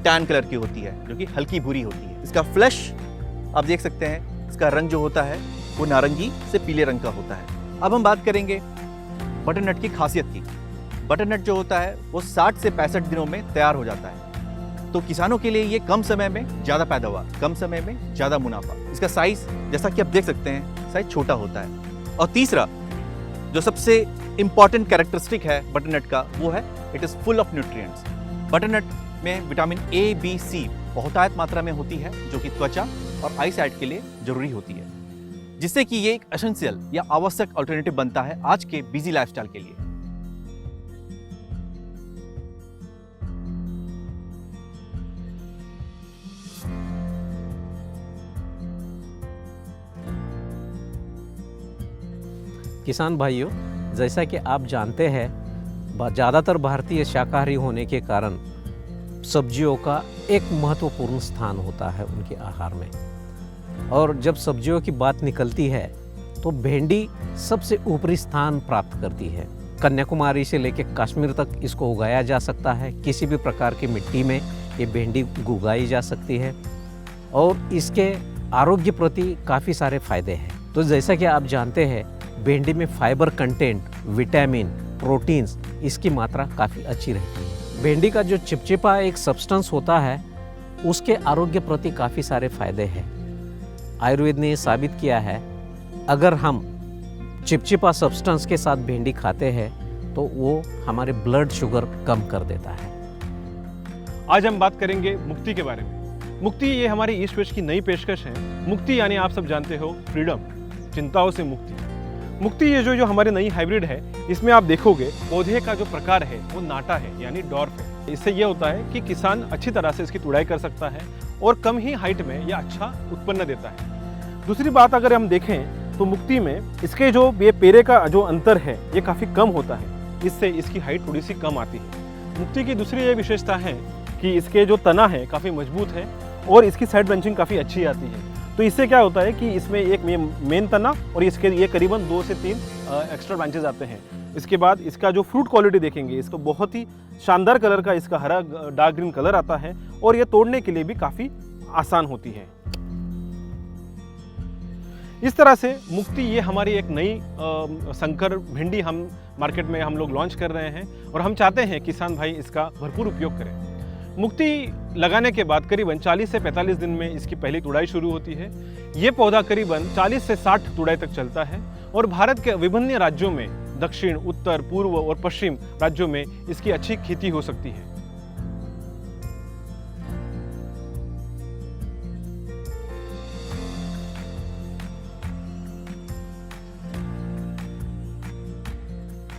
H: टैन कलर की होती है, जो कि हल्की भूरी होती है। इसका फ्लैश आप देख सकते हैं, इसका रंग जो होता है वो नारंगी से पीले रंग का होता है। अब हम बात करेंगे बटरनट की खासियत की। बटरनट जो होता है वो 60 से 65 दिनों में तैयार हो जाता है, तो किसानों के लिए ये कम समय में ज़्यादा पैदावार, कम समय में ज़्यादा मुनाफा। इसका साइज जैसा कि आप देख सकते हैं, साइज छोटा होता है। और तीसरा जो सबसे इंपॉर्टेंट कैरेक्टरिस्टिक है बटरनट का, वो है it is full of nutrients. Butternut में विटामिन A, B, C बहुतायत मात्रा में होती है, जो कि त्वचा और आई साइट के लिए जरूरी होती है, जिससे कि ये एक एसेंशियल या आवश्यक अल्टरनेटिव बनता है आज के बिजी लाइफस्टाइल के लिए।
N: किसान भाइयों, जैसा कि आप जानते हैं, ज़्यादातर भारतीय शाकाहारी होने के कारण सब्जियों का एक महत्वपूर्ण स्थान होता है उनके आहार में। और जब सब्जियों की बात निकलती है तो भिंडी सबसे ऊपरी स्थान प्राप्त करती है। कन्याकुमारी से लेकर कश्मीर तक इसको उगाया जा सकता है। किसी भी प्रकार की मिट्टी में ये भिंडी उगाई जा सकती है, और इसके आरोग्य प्रति काफ़ी सारे फायदे हैं। तो जैसा कि आप जानते हैं, भिंडी में फाइबर कंटेंट, विटामिन, प्रोटीन्स, इसकी मात्रा काफ़ी अच्छी रहती है। भिंडी का जो चिपचिपा एक सब्सटेंस होता है, उसके आरोग्य प्रति काफ़ी सारे फायदे हैं। आयुर्वेद ने साबित किया है, अगर हम चिपचिपा सब्सटेंस के साथ भिंडी खाते हैं तो वो हमारे ब्लड शुगर कम कर देता है।
G: आज हम बात करेंगे मुक्ति के बारे में। मुक्ति ये हमारी ईस्ट वेस्ट की नई पेशकश है। मुक्ति यानी आप सब जानते हो फ्रीडम, चिंताओं से मुक्ति। मुक्ति ये जो हमारी नई हाइब्रिड है, इसमें आप देखोगे पौधे का जो प्रकार है वो नाटा है, यानी डॉर्फ है। इससे ये होता है कि किसान अच्छी तरह से इसकी तुड़ाई कर सकता है और कम ही हाइट में यह अच्छा उत्पन्न देता है। दूसरी बात अगर हम देखें तो मुक्ति में इसके जो ये पेरे का जो अंतर है ये काफ़ी कम होता है, इससे इसकी हाइट थोड़ी सी कम आती है। मुक्ति की दूसरी ये विशेषता है कि इसके जो तना है काफ़ी मजबूत है और इसकी साइड ब्रांचिंग काफ़ी अच्छी आती है। तो इससे क्या होता है कि इसमें एक मेन तना और इसके ये करीबन 2 से 3 एक्स्ट्रा ब्रांचेज आते हैं। इसके बाद इसका जो फ्रूट क्वालिटी देखेंगे, इसको बहुत ही शानदार कलर का इसका हरा डार्क ग्रीन कलर आता है और ये तोड़ने के लिए भी काफ़ी आसान होती है। इस तरह से मुक्ति ये हमारी एक नई संकर भिंडी हम मार्केट में हम लोग लॉन्च कर रहे हैं और हम चाहते हैं किसान भाई इसका भरपूर उपयोग करें। मुक्ति लगाने के बाद करीबन 40 से 45 दिन में इसकी पहली तुड़ाई शुरू होती है। ये पौधा करीबन 40 से 60 तुड़ाई तक चलता है और भारत के विभिन्न राज्यों में, दक्षिण, उत्तर, पूर्व और पश्चिम राज्यों में इसकी अच्छी खेती हो सकती है।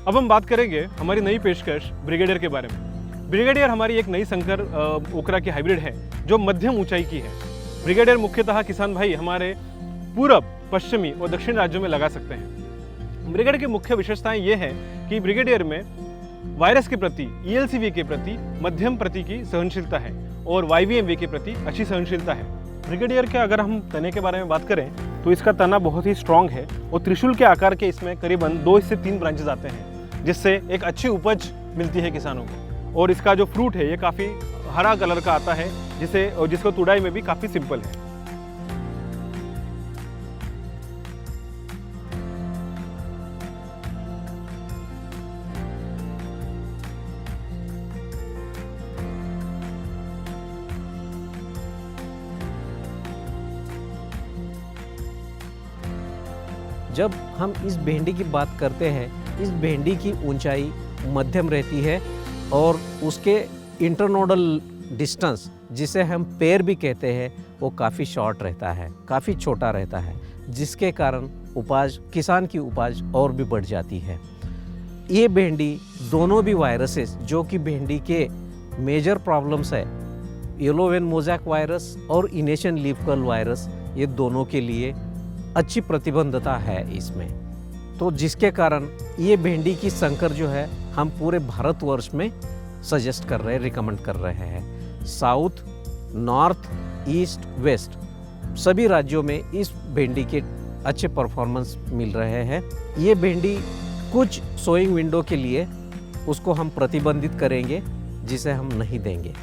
G: अब हम बात करेंगे हमारी नई पेशकश ब्रिगेडियर के बारे में। ब्रिगेडियर हमारी एक नई संकर ओकरा की हाइब्रिड है जो मध्यम ऊंचाई की है। ब्रिगेडियर मुख्यतः किसान भाई हमारे पूरब, पश्चिमी और दक्षिण राज्यों में लगा सकते हैं। ब्रिगेडियर की मुख्य विशेषताएं ये है कि ब्रिगेडियर में वायरस के प्रति, ELCV के प्रति मध्यम प्रति की सहनशीलता है और YVMV के प्रति अच्छी सहनशीलता है। ब्रिगेडियर के अगर हम तने के बारे में बात करें तो इसका तना बहुत ही स्ट्रॉन्ग है और त्रिशूल के आकार के इसमें करीबन 2 से 3 ब्रांचेज आते हैं, जिससे एक अच्छी उपज मिलती है किसानों को। और इसका जो फ्रूट है ये काफ़ी हरा कलर का आता है, जिसको तुड़ाई में भी काफ़ी सिंपल है।
N: जब हम इस भिंडी की बात करते हैं, इस भिंडी की ऊंचाई मध्यम रहती है और उसके इंटरनोडल डिस्टेंस, जिसे हम पेड़ भी कहते हैं, वो काफ़ी शॉर्ट रहता है, काफ़ी छोटा रहता है, जिसके कारण उपज, किसान की उपज और भी बढ़ जाती है। ये भिंडी दोनों भी वायरसेस जो कि भिंडी के मेजर प्रॉब्लम्स है, येलो वेन मोज़ैक वायरस और इनेशन लीफ कर्ल वायरस, ये दोनों के लिए अच्छी प्रतिबंधता है इसमें। तो जिसके कारण ये भिंडी की संकर जो है हम पूरे भारतवर्ष में सजेस्ट कर रहे हैं, रिकमेंड कर रहे हैं। साउथ, नॉर्थ, ईस्ट, वेस्ट सभी राज्यों में इस भिंडी के अच्छे परफॉर्मेंस मिल रहे हैं। ये भिंडी कुछ सोइंग विंडो के लिए उसको हम प्रतिबंधित करेंगे, जिसे हम नहीं देंगे।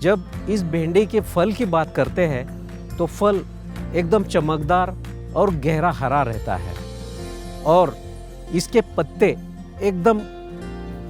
N: जब इस भिंडी के फल की बात करते हैं तो फल एकदम चमकदार और गहरा हरा रहता है और इसके पत्ते एकदम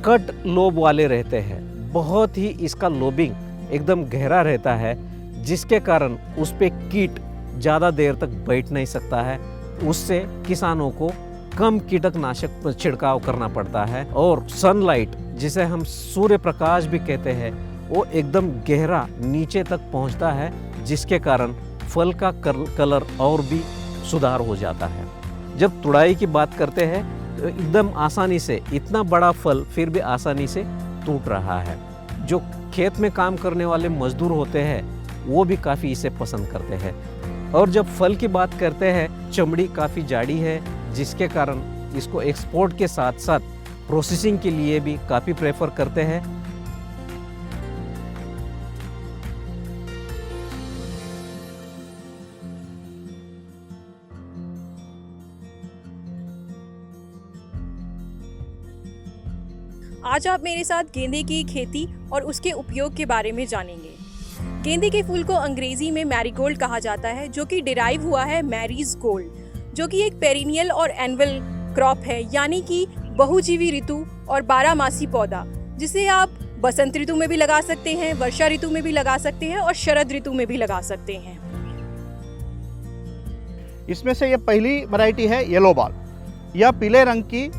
N: कट लोब वाले रहते हैं। बहुत ही इसका लोबिंग एकदम गहरा रहता है, जिसके कारण उस पे कीट ज़्यादा देर तक बैठ नहीं सकता है। उससे किसानों को कम कीटकनाशक छिड़काव करना पड़ता है और सनलाइट, जिसे हम सूर्य प्रकाश भी कहते हैं, वो एकदम गहरा नीचे तक पहुंचता है, जिसके कारण फल का कलर और भी सुधार हो जाता है। जब तुड़ाई की बात करते हैं तो एकदम आसानी से, इतना बड़ा फल फिर भी आसानी से टूट रहा है। जो खेत में काम करने वाले मजदूर होते हैं वो भी काफ़ी इसे पसंद करते हैं। और जब फल की बात करते हैं, चमड़ी काफ़ी जाड़ी है, जिसके कारण इसको एक्सपोर्ट के साथ साथ प्रोसेसिंग के लिए भी काफ़ी प्रेफर करते हैं।
O: आज आप मेरे साथ गेंदे की खेती और उसके उपयोग के बारे में जानेंगे। गेंदे के फूल को अंग्रेजी में मैरीगोल्ड कहा जाता है, जो कि डिराइव हुआ है मैरीज गोल्ड, जो कि एक पेरिनियल और एनुअल क्रॉप है, यानी कि बहुजीवी ऋतु और 12 पौधा, जिसे आप बसंत ऋतु में भी लगा सकते हैं, वर्षा ऋतु में भी लगा सकते हैं और शरद ऋतु में भी लगा सकते हैं।
F: इसमें से ये पहली वैरायटी है येलो बॉल। यह पीले रंग की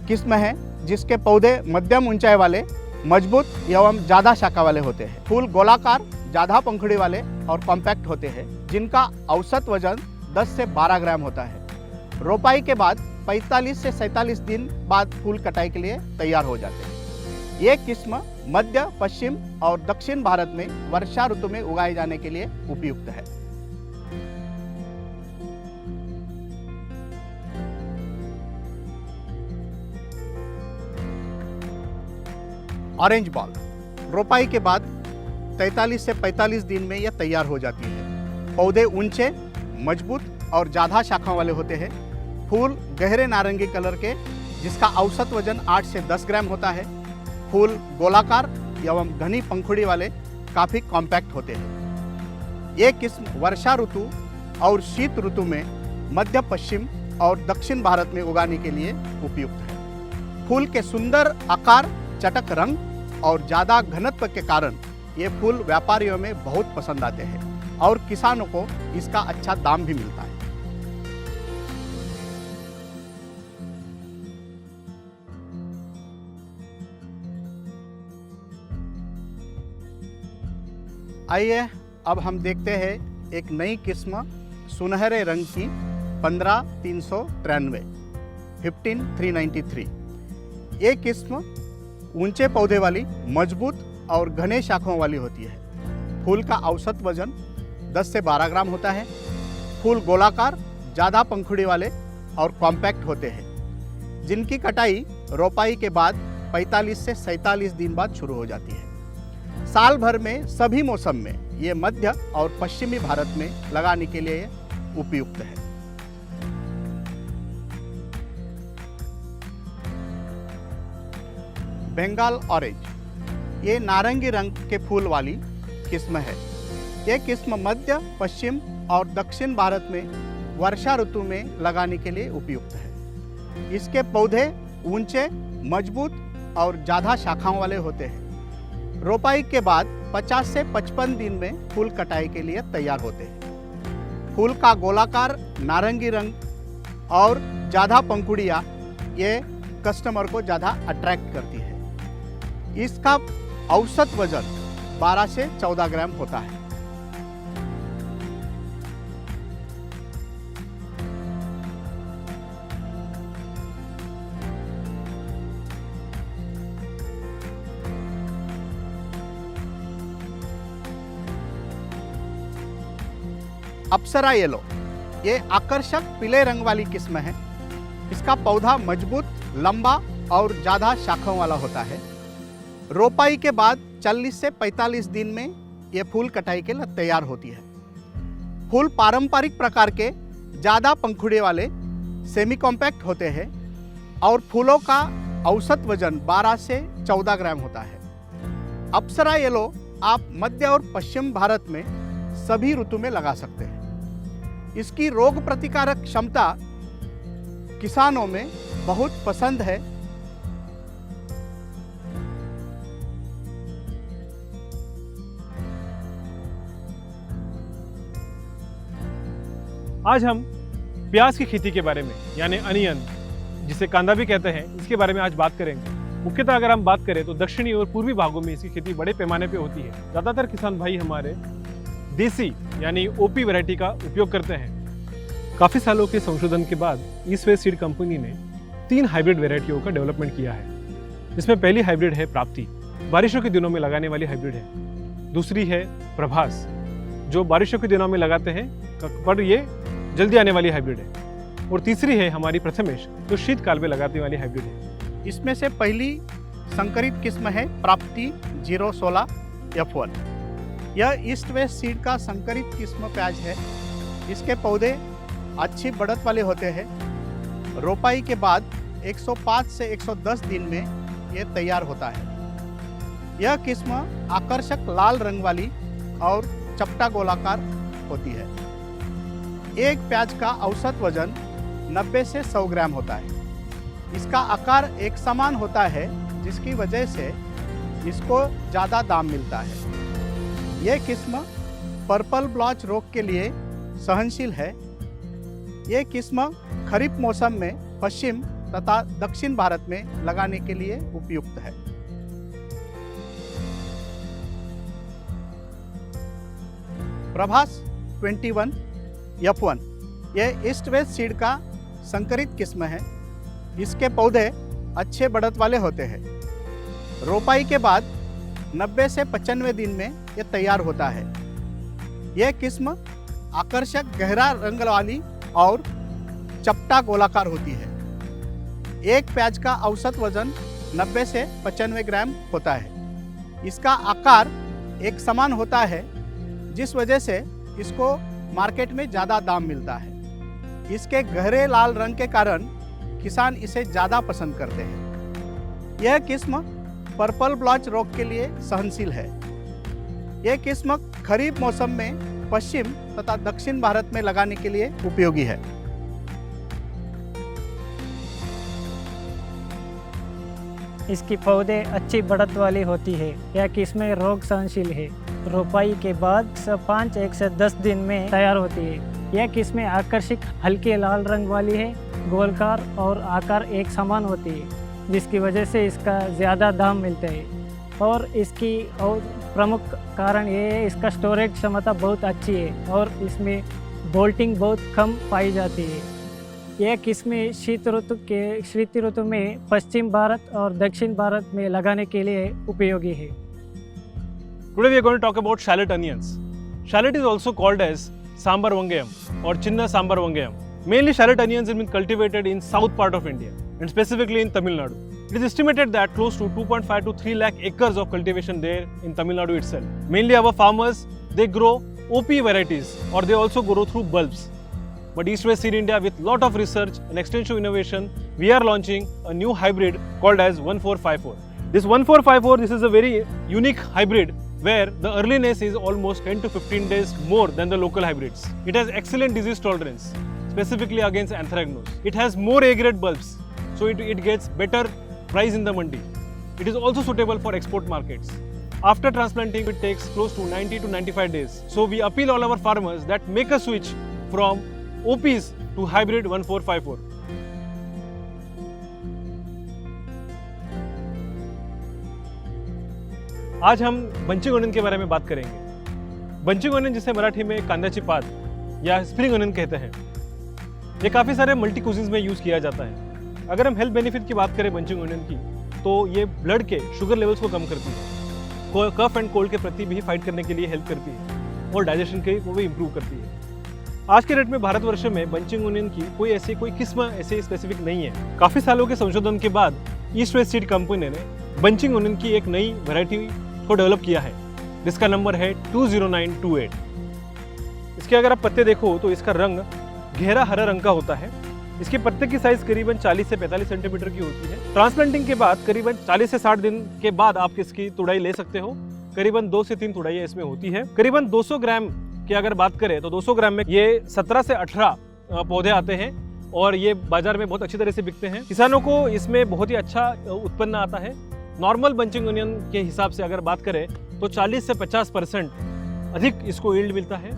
F: किस्म है, जिसके पौधे मध्यम ऊंचाई वाले, मजबूत एवं ज़्यादा शाखा वाले होते हैं। फूल गोलाकार, ज़्यादा पंखुड़ी वाले और कॉम्पैक्ट होते हैं, जिनका औसत वजन 10 से 12 ग्राम होता है। रोपाई के बाद 45 से 47 दिन बाद फूल कटाई के लिए तैयार हो जाते हैं। ये किस्म मध्य, पश्चिम और दक्षिण भारत में वर्षा ऋतु में उगाए जाने के लिए उपयुक्त है। ऑरेंज बॉल रोपाई के बाद 43 से 45 दिन में यह तैयार हो जाती है। पौधे ऊंचे, मजबूत और ज़्यादा शाखाओं वाले होते हैं। फूल गहरे नारंगी कलर के, जिसका औसत वजन 8 से 10 ग्राम होता है। फूल गोलाकार एवं घनी पंखुड़ी वाले, काफ़ी कॉम्पैक्ट होते हैं। ये किस्म वर्षा ऋतु और शीत ऋतु में मध्य, पश्चिम और दक्षिण भारत में उगाने के लिए उपयुक्त है। फूल के सुंदर आकार, चटक रंग और ज़्यादा घनत्व के कारण ये फूल व्यापारियों में बहुत पसंद आते हैं और किसानों को इसका अच्छा दाम भी मिलता है। आइए अब हम देखते हैं एक नई किस्म सुनहरे रंग की 15393 15393। ये किस्म ऊंचे पौधे वाली, मजबूत और घने शाखाओं वाली होती है। फूल का औसत वजन 10 से 12 ग्राम होता है। फूल गोलाकार, ज़्यादा पंखुड़ी वाले और कॉम्पैक्ट होते हैं, जिनकी कटाई रोपाई के बाद 45 से 47 दिन बाद शुरू हो जाती है। साल भर में सभी मौसम में ये मध्य और पश्चिमी भारत में लगाने के लिए उपयुक्त है। बंगाल ऑरेंज ये नारंगी रंग के फूल वाली किस्म है। ये किस्म मध्य, पश्चिम और दक्षिण भारत में वर्षा ऋतु में लगाने के लिए उपयुक्त है। इसके पौधे ऊंचे, मजबूत और ज़्यादा शाखाओं वाले होते हैं। रोपाई के बाद 50 से 55 दिन में फूल कटाई के लिए तैयार होते हैं। फूल का गोलाकार नारंगी रंग और ज़्यादा पंखुड़ियाँ ये कस्टमर को ज़्यादा अट्रैक्ट करती है। इसका औसत वजन 12 से 14 ग्राम होता है। अप्सरा येलो ये आकर्षक पीले रंग वाली किस्म है। इसका पौधा मजबूत, लंबा और ज़्यादा शाखाओं वाला होता है। रोपाई के बाद 40 से 45 दिन में ये फूल कटाई के लिए तैयार होती है। फूल पारंपरिक प्रकार के ज़्यादा पंखुड़े वाले सेमी कॉम्पैक्ट होते हैं और फूलों का औसत वजन 12 से 14 ग्राम होता है। अप्सरा येलो आप मध्य और पश्चिम भारत में सभी ऋतु में लगा सकते हैं। इसकी रोग प्रतिकारक क्षमता किसानों में बहुत पसंद है।
I: आज हम प्याज की खेती के बारे में, यानी अनियन जिसे कांदा भी कहते हैं, इसके बारे में आज बात करेंगे। मुख्यतः अगर हम बात करें तो दक्षिणी और पूर्वी भागों में इसकी खेती बड़े पैमाने पे होती है। ज़्यादातर किसान भाई हमारे देसी यानी ओपी वैरायटी का उपयोग करते हैं। काफ़ी सालों के संशोधन के बाद ईस्ट वेस्ट सीड कंपनी ने 3 हाइब्रिड वैरायटियों का डेवलपमेंट किया है। जिसमें पहली हाइब्रिड है प्राप्ति, बारिशों के दिनों में लगाने वाली हाइब्रिड है। दूसरी है प्रभास, जो बारिशों के दिनों में लगाते हैं पर ये जल्दी आने वाली हाइब्रिड है। और तीसरी है हमारी प्रथमेश, जो शीतकाल में लगाने वाली हाइब्रिड है।
F: इसमें से पहली संकरित किस्म है प्राप्ति 016 F1। यह ईस्ट वेस्ट सीड का संकरित किस्म प्याज है। इसके पौधे अच्छी बढ़त वाले होते हैं। रोपाई के बाद 105 से 110 दिन में ये तैयार होता है। यह किस्म आकर्षक लाल रंग वाली और चपटा गोलाकार होती है। एक प्याज का औसत वजन 90 से 100 ग्राम होता है। इसका आकार एक समान होता है, जिसकी वजह से इसको ज़्यादा दाम मिलता है। यह किस्म पर्पल ब्लॉच रोग के लिए सहनशील है। यह किस्म खरीफ मौसम में पश्चिम तथा दक्षिण भारत में लगाने के लिए उपयुक्त है। प्रभास 21 F1 यह ईस्ट वेस्ट सीड का संकरित किस्म है। इसके पौधे अच्छे बढ़त वाले होते हैं। रोपाई के बाद 90 से 95 दिन में ये तैयार होता है। यह किस्म आकर्षक गहरा रंग वाली और चपटा गोलाकार होती है। एक प्याज का औसत वजन 90 से 95 ग्राम होता है। इसका आकार एक समान होता है, जिस वजह से इसको मार्केट में ज़्यादा दाम मिलता है। इसके गहरे लाल रंग के कारण किसान इसे ज़्यादा पसंद करते हैं। यह किस्म पर्पल ब्लॉच रोग के लिए सहनशील है। यह किस्म खरीफ मौसम में पश्चिम तथा दक्षिण भारत में लगाने के लिए उपयोगी है।
P: इसकी पौधे अच्छी बढ़त वाली होती है। यह किस्में रोग सहनशील है। रोपाई के बाद 1 से 10 दिन में तैयार होती है। यह किस्में आकर्षक हल्के लाल रंग वाली है, गोलकार और आकार एक समान होती है, जिसकी वजह से इसका ज़्यादा दाम मिलता है। और इसकी और प्रमुख कारण ये है, इसका स्टोरेज क्षमता बहुत अच्छी है और इसमें बोल्टिंग बहुत कम पाई जाती है। यह किस्में शीत ऋतु में पश्चिम भारत और दक्षिण भारत में लगाने के लिए उपयोगी है।
I: Today we are going to talk about shallot onions. Shallot is also called as sambar vangayam or chinna sambar vangayam. Mainly shallot onions have been cultivated in south part of India and specifically in Tamil Nadu. It is estimated that close to 2.5 to 3 lakh acres of cultivation there in Tamil Nadu itself. Mainly our farmers, they grow OP varieties or they also grow through bulbs. But East West Seed India, with lot of research and extensive innovation, we are launching a new hybrid called as 1454. This 1454, this is a very unique hybrid where the earliness is almost 10 to 15 days more than the local hybrids. It has excellent disease tolerance, specifically against anthracnose. It has more A-grade bulbs, so it gets better price in the mandi. It is also suitable for export markets. After transplanting, it takes close to 90 to 95 days. So we appeal all our farmers that make a switch from OPs to hybrid 1454. आज हम bunching onion के बारे में बात करेंगे। Bunching onion, जिसे मराठी में कांद्याची पात या स्प्रिंग ओनियन कहते हैं, ये काफ़ी सारे मल्टी कुजीन्स में यूज़ किया जाता है। अगर हम हेल्थ बेनिफिट की बात करें बंचिंग ओनियन की, तो ये ब्लड के शुगर लेवल्स को कम करती है, कफ एंड कोल्ड के प्रति भी फाइट करने के लिए हेल्प करती है और डाइजेशन के वो भी इम्प्रूव करती है। आज के डेट में भारतवर्ष में बंचिंग ओनियन की कोई किस्म ऐसे स्पेसिफिक नहीं है। काफ़ी सालों के संशोधन के बाद ईस्ट वेस्ट सीड कंपनी ने बंचिंग ओनियन की एक नई वैरायटी को डेवलप किया है, जिसका नंबर है 20928। इसके अगर आप पत्ते देखो तो इसका रंग गहरा हरा रंग का होता है। इसके पत्ते की साइज करीबन 40 से 45 सेंटीमीटर की होती है। ट्रांसप्लांटिंग के बाद करीबन 40 से 60 दिन के बाद आप इसकी तुड़ाई ले सकते हो। करीबन 2 से 3 तुड़ाइयाँ इसमें होती है। करीबन 200 ग्राम की अगर बात करें तो 200 ग्राम में ये 17 से 18 पौधे आते हैं और ये बाजार में बहुत अच्छी तरह से बिकते हैं। किसानों को इसमें बहुत ही अच्छा उत्पन्न आता है। नॉर्मल बंचिंग ओनियन के हिसाब से अगर बात करें तो 40 से 50% अधिक इसको यील्ड मिलता है।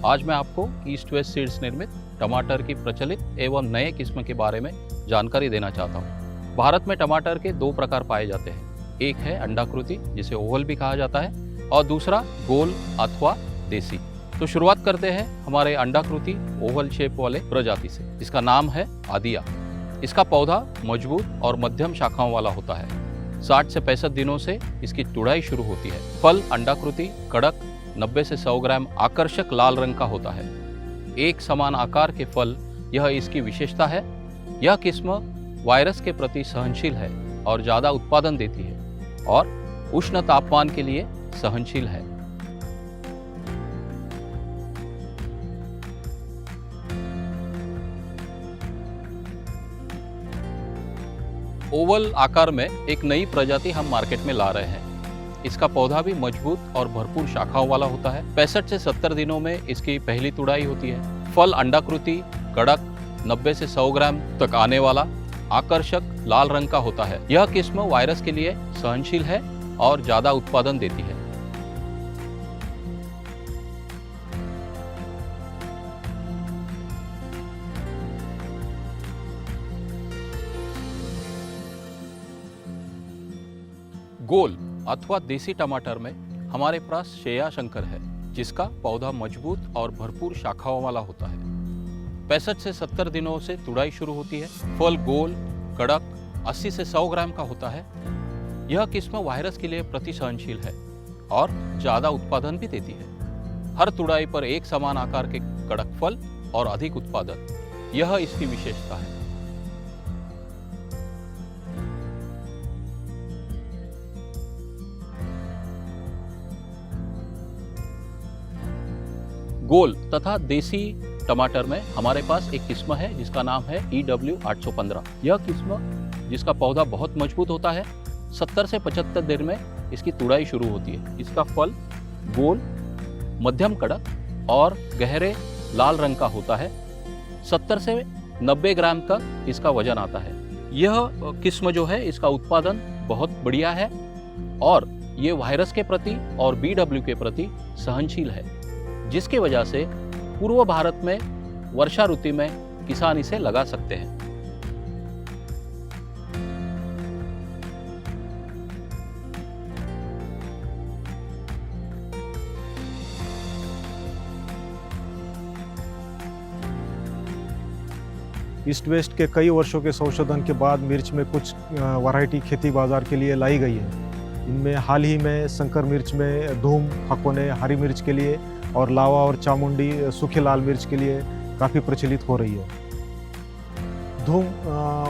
L: आज मैं आपको ईस्ट वेस्ट सीड्स निर्मित टमाटर की प्रचलित एवं नए किस्म के बारे में जानकारी देना चाहता हूँ। भारत में टमाटर के 2 प्रकार पाए जाते हैं। एक है अंडाकृति, जिसे ओवल भी कहा जाता है, और दूसरा गोल अथवा देसी। तो शुरुआत करते हैं हमारे अंडाकृति ओवल शेप वाले प्रजाति से। इसका नाम है आदिया। इसका पौधा मजबूत और मध्यम शाखाओं वाला होता है। 60 से 65 दिनों से इसकी तुड़ाई शुरू होती है। फल अंडाकृति कड़क 90 से 100 ग्राम आकर्षक लाल रंग का होता है। एक समान आकार के फल, यह इसकी विशेषता है। यह किस्म वायरस के प्रति सहनशील है और ज़्यादा उत्पादन देती है और उष्ण तापमान के लिए सहनशील है। ओवल आकार में एक नई प्रजाति हम मार्केट में ला रहे हैं। इसका पौधा भी मजबूत और भरपूर शाखाओं वाला होता है। 65 से 70 दिनों में इसकी पहली तुड़ाई होती है। फल अंडाकृति कड़क 90 से 100 ग्राम तक आने वाला आकर्षक लाल रंग का होता है। यह किस्म वायरस के लिए सहनशील है और ज़्यादा उत्पादन देती है। गोल अथवा देसी टमाटर में हमारे पास शेया शंकर है। जिसका पौधा मजबूत और भरपूर शाखाओं वाला होता है। 65 से 70 दिनों से तुड़ाई शुरू होती है। फल गोल, कड़क, 80 से 100 ग्राम का होता है। यह किस्म वायरस के लिए प्रतिसहनशील है और ज़्यादा उत्पादन भी देती है। हर तुड़ाई पर एक समान आकार के कड़क फल और अधिक उत्पादन, यह इसकी विशेषता है। गोल तथा देसी टमाटर में हमारे पास एक किस्म है जिसका नाम है EW 815। यह किस्म जिसका पौधा बहुत मजबूत होता है। 70 से 75 दिन में इसकी तुड़ाई शुरू होती है। इसका फल गोल, मध्यम कड़क और गहरे लाल रंग का होता है। 70 से 90 ग्राम तक इसका वजन आता है। यह किस्म जो है इसका उत्पादन बहुत बढ़िया है और ये वायरस के प्रति और BW के प्रति सहनशील है, जिसकी वजह से पूर्व भारत में वर्षा ऋतु में किसान इसे लगा सकते हैं।
Q: ईस्ट वेस्ट के कई वर्षों के संशोधन के बाद मिर्च में कुछ वैरायटी खेती बाजार के लिए लाई गई है। इनमें हाल ही में संकर मिर्च में धूम, हकोने हरी मिर्च के लिए और लावा और चामुंडी सूखी लाल मिर्च के लिए काफ़ी प्रचलित हो रही है। धूम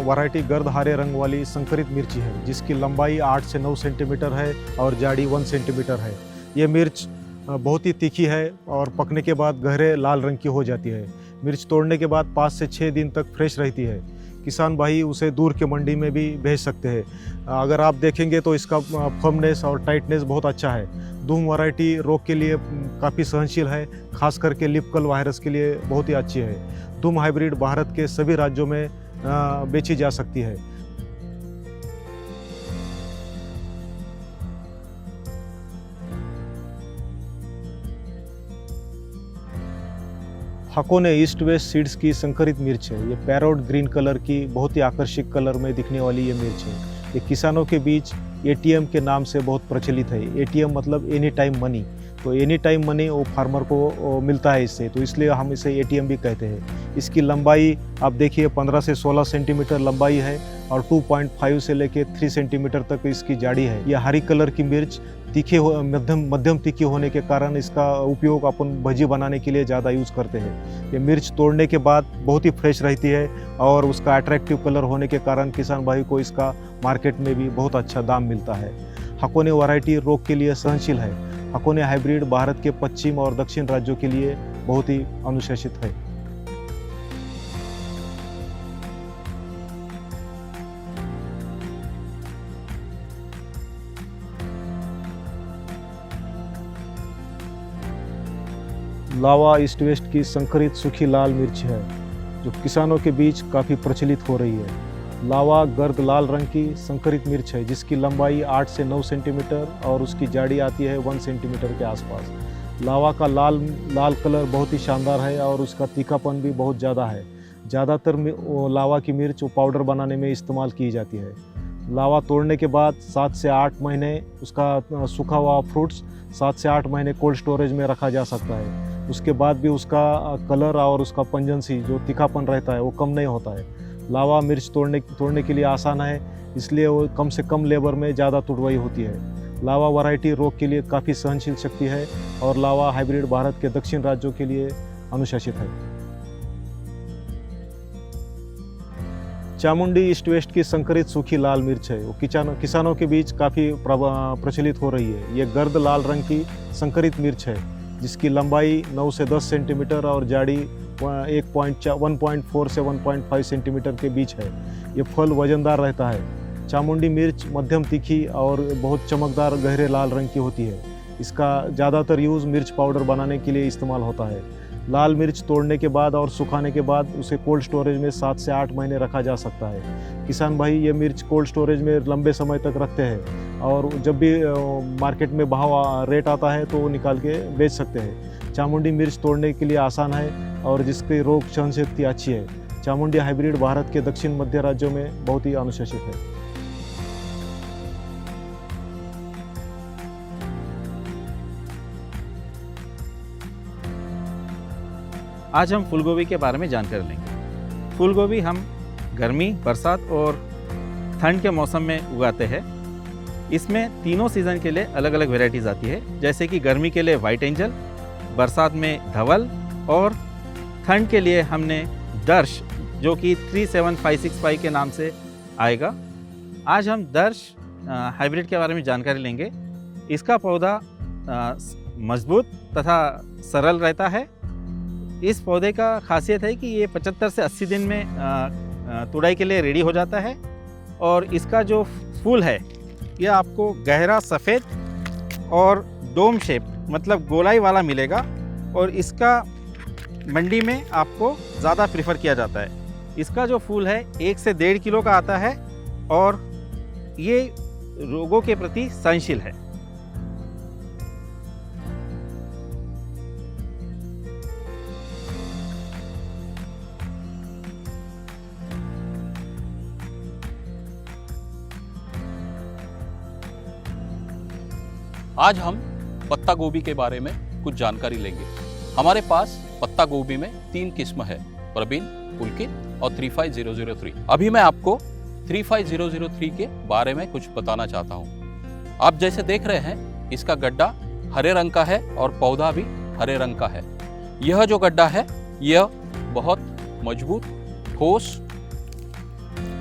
Q: वैरायटी गर्द हरे रंग वाली संकरित मिर्ची है, जिसकी लंबाई 8 से 9 सेंटीमीटर है और जाड़ी 1 सेंटीमीटर है। ये मिर्च बहुत ही तीखी है और पकने के बाद गहरे लाल रंग की हो जाती है। मिर्च तोड़ने के बाद 5 से 6 दिन तक फ्रेश रहती है। किसान भाई उसे दूर के मंडी में भी भेज सकते हैं। अगर आप देखेंगे तो इसका फर्मनेस और टाइटनेस बहुत अच्छा है। धूम वैरायटी रोग के लिए काफ़ी सहनशील है, खास करके लिपकल वायरस के लिए बहुत ही अच्छी है। धूम हाइब्रिड भारत के सभी राज्यों में बेची जा सकती है। हकोने ईस्ट वेस्ट सीड्स की संकरित मिर्च है। ये पैरोट ग्रीन कलर की बहुत ही आकर्षक कलर में दिखने वाली ये मिर्च है। ये किसानों के बीच ATM के नाम से बहुत प्रचलित है। ATM मतलब एनी टाइम मनी, तो एनी टाइम मनी वो फार्मर को मिलता है इससे, तो इसलिए हम इसे ATM भी कहते हैं। इसकी लंबाई आप देखिए 15 से 16 सेंटीमीटर लंबाई है और 2.5 से लेके 3 सेंटीमीटर तक इसकी जाड़ी है। यह हरी कलर की मिर्च तीखे मध्यम तीखी होने के कारण इसका उपयोग अपन भजी बनाने के लिए ज़्यादा यूज़ करते हैं। ये मिर्च तोड़ने के बाद बहुत ही फ्रेश रहती है और उसका अट्रैक्टिव कलर होने के कारण किसान भाई को इसका मार्केट में भी बहुत अच्छा दाम मिलता है। हकोने वैरायटी रोग के लिए सहनशील है। हकोने हाइब्रिड भारत के पश्चिम और दक्षिण राज्यों के लिए बहुत ही अनुशंसित है। लावा ईस्ट वेस्ट की संकरित सूखी लाल मिर्च है, जो किसानों के बीच काफ़ी प्रचलित हो रही है। लावा गर्द लाल रंग की संकरित मिर्च है, जिसकी लंबाई 8 से 9 सेंटीमीटर और उसकी जाड़ी आती है 1 सेंटीमीटर के आसपास। लावा का लाल कलर बहुत ही शानदार है और उसका तीखापन भी बहुत ज़्यादा है। ज़्यादातर लावा की मिर्च पाउडर बनाने में इस्तेमाल की जाती है। लावा तोड़ने के बाद 7 से 8 महीने उसका सूखा हुआ फ्रूट्स 7 से 8 महीने कोल्ड स्टोरेज में रखा जा सकता है। उसके बाद भी उसका कलर और उसका पंजेंसी जो तीखापन रहता है वो कम नहीं होता है। लावा मिर्च तोड़ने के लिए आसान है, इसलिए वो कम से कम लेबर में ज़्यादा तुड़वाई होती है। लावा वैरायटी रोग के लिए काफ़ी सहनशील शक्ति है और लावा हाइब्रिड भारत के दक्षिण राज्यों के लिए अनुशंसित है। चामुंडी ईस्ट वेस्ट की संकरित सूखी लाल मिर्च है, वो किसानों के बीच काफ़ी प्रचलित हो रही है। ये गर्द लाल रंग की संकरित मिर्च है, जिसकी लंबाई 9 से 10 सेंटीमीटर और जाड़ी 1.4 से 1.5 सेंटीमीटर के बीच है। ये फल वजनदार रहता है। चामुंडी मिर्च मध्यम तीखी और बहुत चमकदार गहरे लाल रंग की होती है। इसका ज़्यादातर यूज़ मिर्च पाउडर बनाने के लिए इस्तेमाल होता है। लाल मिर्च तोड़ने के बाद और सुखाने के बाद उसे कोल्ड स्टोरेज में 7 से 8 महीने रखा जा सकता है। किसान भाई ये मिर्च कोल्ड स्टोरेज में लंबे समय तक रखते हैं और जब भी मार्केट में भाव रेट आता है तो वो निकाल के बेच सकते हैं। चामुंडी मिर्च तोड़ने के लिए आसान है और जिसकी रोग सहनशक्ति अच्छी है। चामुंडी हाइब्रिड भारत के दक्षिण मध्य राज्यों में बहुत ही अनुशंसित है।
H: आज हम फूलगोभी के बारे में जानकारी लेंगे। फूलगोभी हम गर्मी, बरसात और ठंड के मौसम में उगाते हैं। इसमें तीनों सीज़न के लिए अलग अलग वेराइटीज़ आती है, जैसे कि गर्मी के लिए वाइट एंजल, बरसात में धवल और ठंड के लिए हमने दर्श जो कि 37565 के नाम से आएगा। आज हम दर्श हाइब्रिड के बारे में जानकारी लेंगे। इसका पौधा मजबूत तथा सरल रहता है। इस पौधे का खासियत है कि ये 75 से 80 दिन में तुड़ाई के लिए रेडी हो जाता है और इसका जो फूल है यह आपको गहरा सफ़ेद और डोम शेप मतलब गोलाई वाला मिलेगा और इसका मंडी में आपको ज़्यादा प्रेफर किया जाता है। इसका जो फूल है 1 से 1.5 किलो का आता है और ये रोगों के प्रति सहनशील है।
L: आज हम पत्ता गोभी के बारे में कुछ जानकारी लेंगे। हमारे पास पत्ता गोभी में 3 किस्म है, प्रवीण, पुलकित और 35003। अभी मैं आपको 35003 के बारे में कुछ बताना चाहता हूँ। आप जैसे देख रहे हैं इसका गड्ढा हरे रंग का है और पौधा भी हरे रंग का है। यह जो गड्ढा है यह बहुत मजबूत, ठोस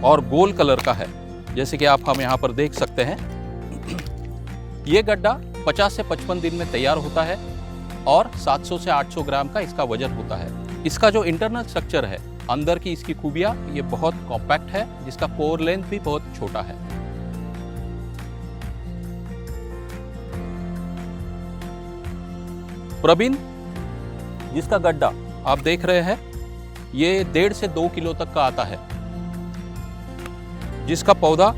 L: और गोल कलर का है, जैसे कि आप हम यहाँ पर देख सकते हैं। ये गड्ढा 50 से 55 दिन में तैयार होता है और 700 से 800 ग्राम का इसका वजन होता है। इसका जो इंटरनल स्ट्रक्चर है, अंदर की इसकी खूबियां, ये बहुत कॉम्पैक्ट है, जिसका कोर लेंथ भी बहुत छोटा है। प्रवीण जिसका गड्ढा आप देख रहे हैं ये 1.5 से 2 किलो तक का आता है, जिसका पौधा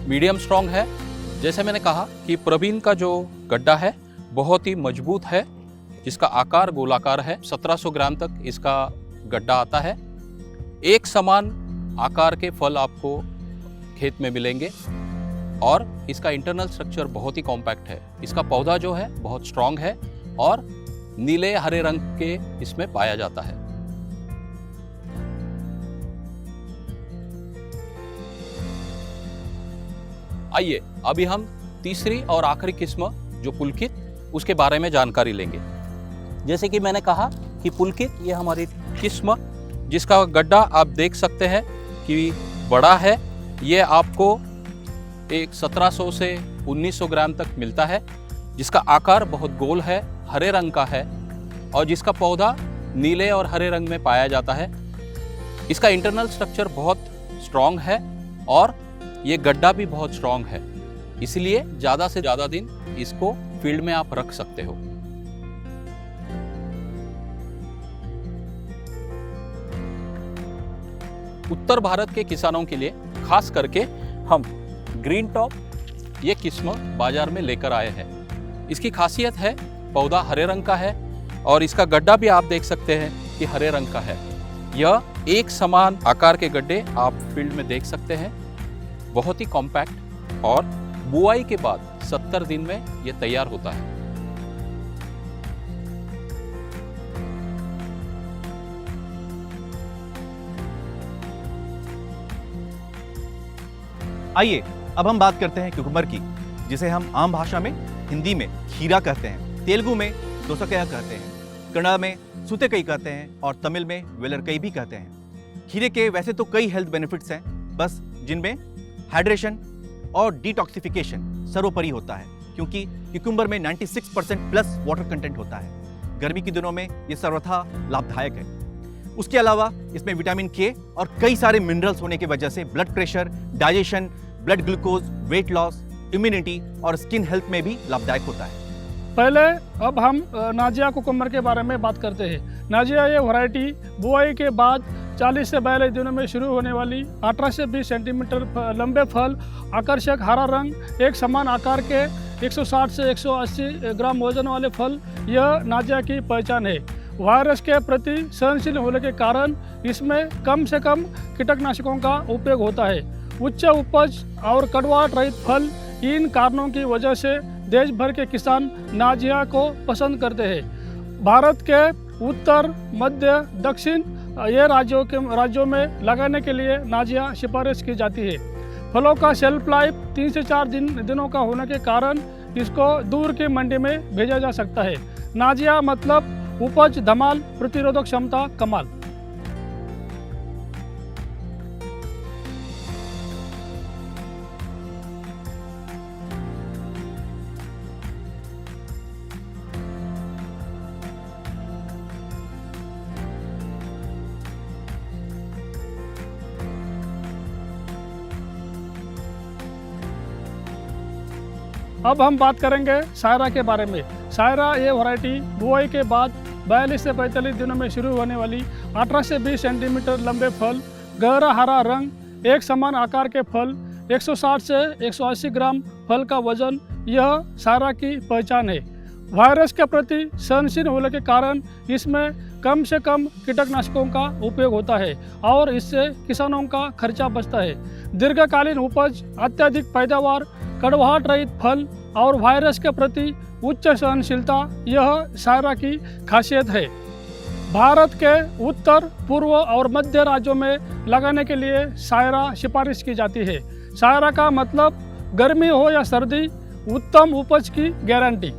L: मीडियम स्ट्रॉन्ग है। जैसे मैंने कहा कि प्रवीण का जो गड्ढा है बहुत ही मजबूत है, जिसका आकार गोलाकार है। 1700 ग्राम तक इसका गड्ढा आता है। एक समान आकार के फल आपको खेत में मिलेंगे और इसका इंटरनल स्ट्रक्चर बहुत ही कॉम्पैक्ट है। इसका पौधा जो है बहुत स्ट्रॉन्ग है और नीले हरे रंग के इसमें पाया जाता है। आइए अभी हम तीसरी और आखिरी किस्म जो पुलकित, उसके बारे में जानकारी लेंगे। जैसे कि मैंने कहा कि पुलकित ये हमारी किस्म, जिसका गड्ढा आप देख सकते हैं कि बड़ा है। ये आपको एक 1700 से 1900 ग्राम तक मिलता है, जिसका आकार बहुत गोल है, हरे रंग का है और जिसका पौधा नीले और हरे रंग में पाया जाता है। इसका इंटरनल स्ट्रक्चर बहुत स्ट्रॉन्ग है और ये गड्ढा भी बहुत स्ट्रॉन्ग है, इसलिए ज़्यादा से ज़्यादा दिन इसको फील्ड में आप रख सकते हो। उत्तर भारत के किसानों के लिए खास करके हम ग्रीन टॉप ये किस्म बाजार में लेकर आए हैं। इसकी खासियत है पौधा हरे रंग का है और इसका गड्ढा भी आप देख सकते हैं कि हरे रंग का है। यह एक समान आकार के गड्ढे आप फील्ड में देख सकते हैं, बहुत ही कॉम्पैक्ट और बुआई के बाद 70 दिन में यह तैयार होता है।
H: आइए अब हम बात करते हैं क्यूकम्बर की, जिसे हम आम भाषा में हिंदी में खीरा कहते हैं, तेलुगु में दोसकया कहते हैं, कन्नड़ में सुतेकई कहते हैं और तमिल में वेलरकई भी कहते हैं। खीरे के वैसे तो कई हेल्थ बेनिफिट्स हैं, बस जिनमें हाइड्रेशन और डिटॉक्सिफिकेशन सर्वोपरि होता है, क्योंकि क्यूकम्बर में 96% प्लस वाटर कंटेंट होता है। गर्मी के दिनों में ये सर्वथा लाभदायक है। उसके अलावा इसमें विटामिन के और कई सारे मिनरल्स होने की वजह से blood pressure, digestion, blood glucose, weight loss, immunity और स्किन हेल्थ में भी लाभदायक होता है।
I: पहले अब हम नाजिया कुकुम्बर के बारे में बात करते हैं। नाजिया ये वैरायटी बुआई के बाद 40 से 42 दिनों में शुरू होने वाली 18 से 20 सेंटीमीटर लंबे फल, आकर्षक हरा रंग, एक समान आकार के 160 से 180 ग्राम वजन वाले फल, यह नाजिया की पहचान है। वायरस के प्रति सहनशील होने के कारण इसमें कम से कम कीटनाशकों का उपयोग होता है। उच्च उपज और कड़वाहट रहित फल, इन कारणों की वजह से देश भर के किसान नाजिया को पसंद करते हैं। भारत के
R: उत्तर, मध्य, दक्षिण ये राज्यों में लगाने के लिए नाजिया सिफारिश की जाती है। फलों का शेल्फ लाइफ 3 से 4 दिनों का होने के कारण इसको दूर की मंडी में भेजा जा सकता है। नाजिया मतलब उपज धमाल, प्रतिरोधक क्षमता कमाल। अब हम बात करेंगे सायरा के बारे में। सायरा ये वैरायटी बुआई के बाद 42 से 45 दिनों में शुरू होने वाली 18 से 20 सेंटीमीटर लंबे फल, गहरा हरा रंग, एक समान आकार के फल, 160 से 180 ग्राम फल का वजन, यह सायरा की पहचान है। वायरस के प्रति सहनशील होने के कारण इसमें कम से कम कीटनाशकों का उपयोग होता है और इससे किसानों का खर्चा बचता है। दीर्घकालीन उपज, अत्यधिक पैदावार, कड़वाहट रहित फल और वायरस के प्रति उच्च सहनशीलता यह सायरा की खासियत है। भारत के उत्तर, पूर्व और मध्य राज्यों में लगाने के लिए सायरा सिफारिश की जाती है। सायरा का मतलब गर्मी हो या सर्दी, उत्तम उपज की गारंटी।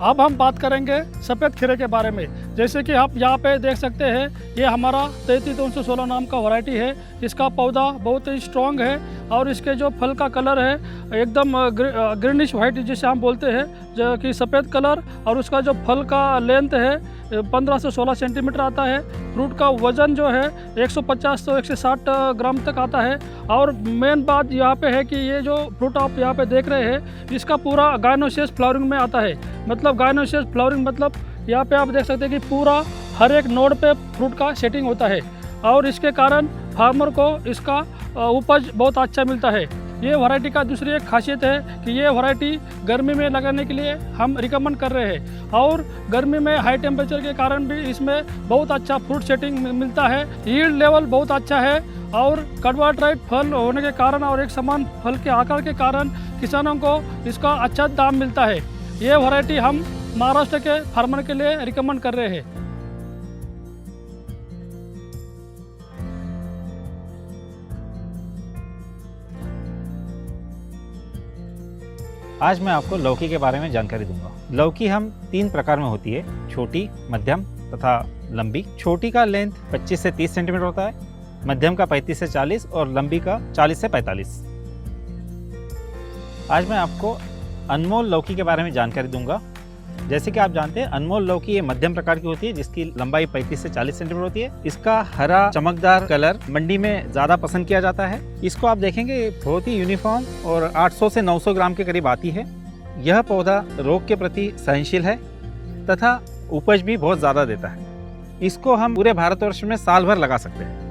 R: अब हम बात करेंगे सफ़ेद खीरे के बारे में। जैसे कि आप यहाँ पे देख सकते हैं, ये हमारा 3316 नाम का वैरायटी है। इसका पौधा बहुत ही स्ट्रॉन्ग है और इसके जो फल का कलर है एकदम ग्रीनिश वाइट जिसे हम बोलते हैं, जो कि सफ़ेद कलर, और उसका जो फल का लेंथ है 15 से 16 सेंटीमीटर आता है। फ्रूट का वज़न जो है 150 से 160 ग्राम तक आता है। और मेन बात यहाँ पे है कि ये जो फ्रूट आप यहाँ पे देख रहे हैं, इसका पूरा गायनोसियस फ्लावरिंग में आता है। मतलब गायनोसियस फ्लावरिंग मतलब यहाँ पे आप देख सकते हैं कि पूरा हर एक नोड पे फ्रूट का सेटिंग होता है और इसके कारण फार्मर को इसका उपज बहुत अच्छा मिलता है। ये वैरायटी का दूसरी एक खासियत है कि ये वैरायटी गर्मी में लगाने के लिए हम रिकमेंड कर रहे हैं और गर्मी में हाई टेम्परेचर के कारण भी इसमें बहुत अच्छा फ्रूट सेटिंग मिलता है। यील्ड लेवल बहुत अच्छा है और कड़वाहट रहित फल होने के कारण और एक समान फल के आकार के कारण किसानों को इसका अच्छा दाम मिलता है। ये वैरायटी हम महाराष्ट्र के फार्मर के लिए रिकमेंड कर रहे हैं।
K: आज मैं आपको लौकी के बारे में जानकारी दूंगा। लौकी हम 3 प्रकार में होती है, छोटी, मध्यम तथा लंबी। छोटी का लेंथ 25 से 30 सेंटीमीटर होता है, मध्यम का 35 से 40 और लंबी का 40 से 45। आज मैं आपको अनमोल लौकी के बारे में जानकारी दूंगा। जैसे कि आप जानते हैं, अनमोल लौकी ये मध्यम प्रकार की होती है जिसकी लंबाई 35 से 40 सेंटीमीटर होती है। इसका हरा चमकदार कलर मंडी में ज़्यादा पसंद किया जाता है। इसको आप देखेंगे बहुत ही यूनिफॉर्म और 800 से 900 ग्राम के करीब आती है। यह पौधा रोग के प्रति सहनशील है तथा उपज भी बहुत ज़्यादा देता है। इसको हम पूरे भारतवर्ष में साल भर लगा सकते हैं।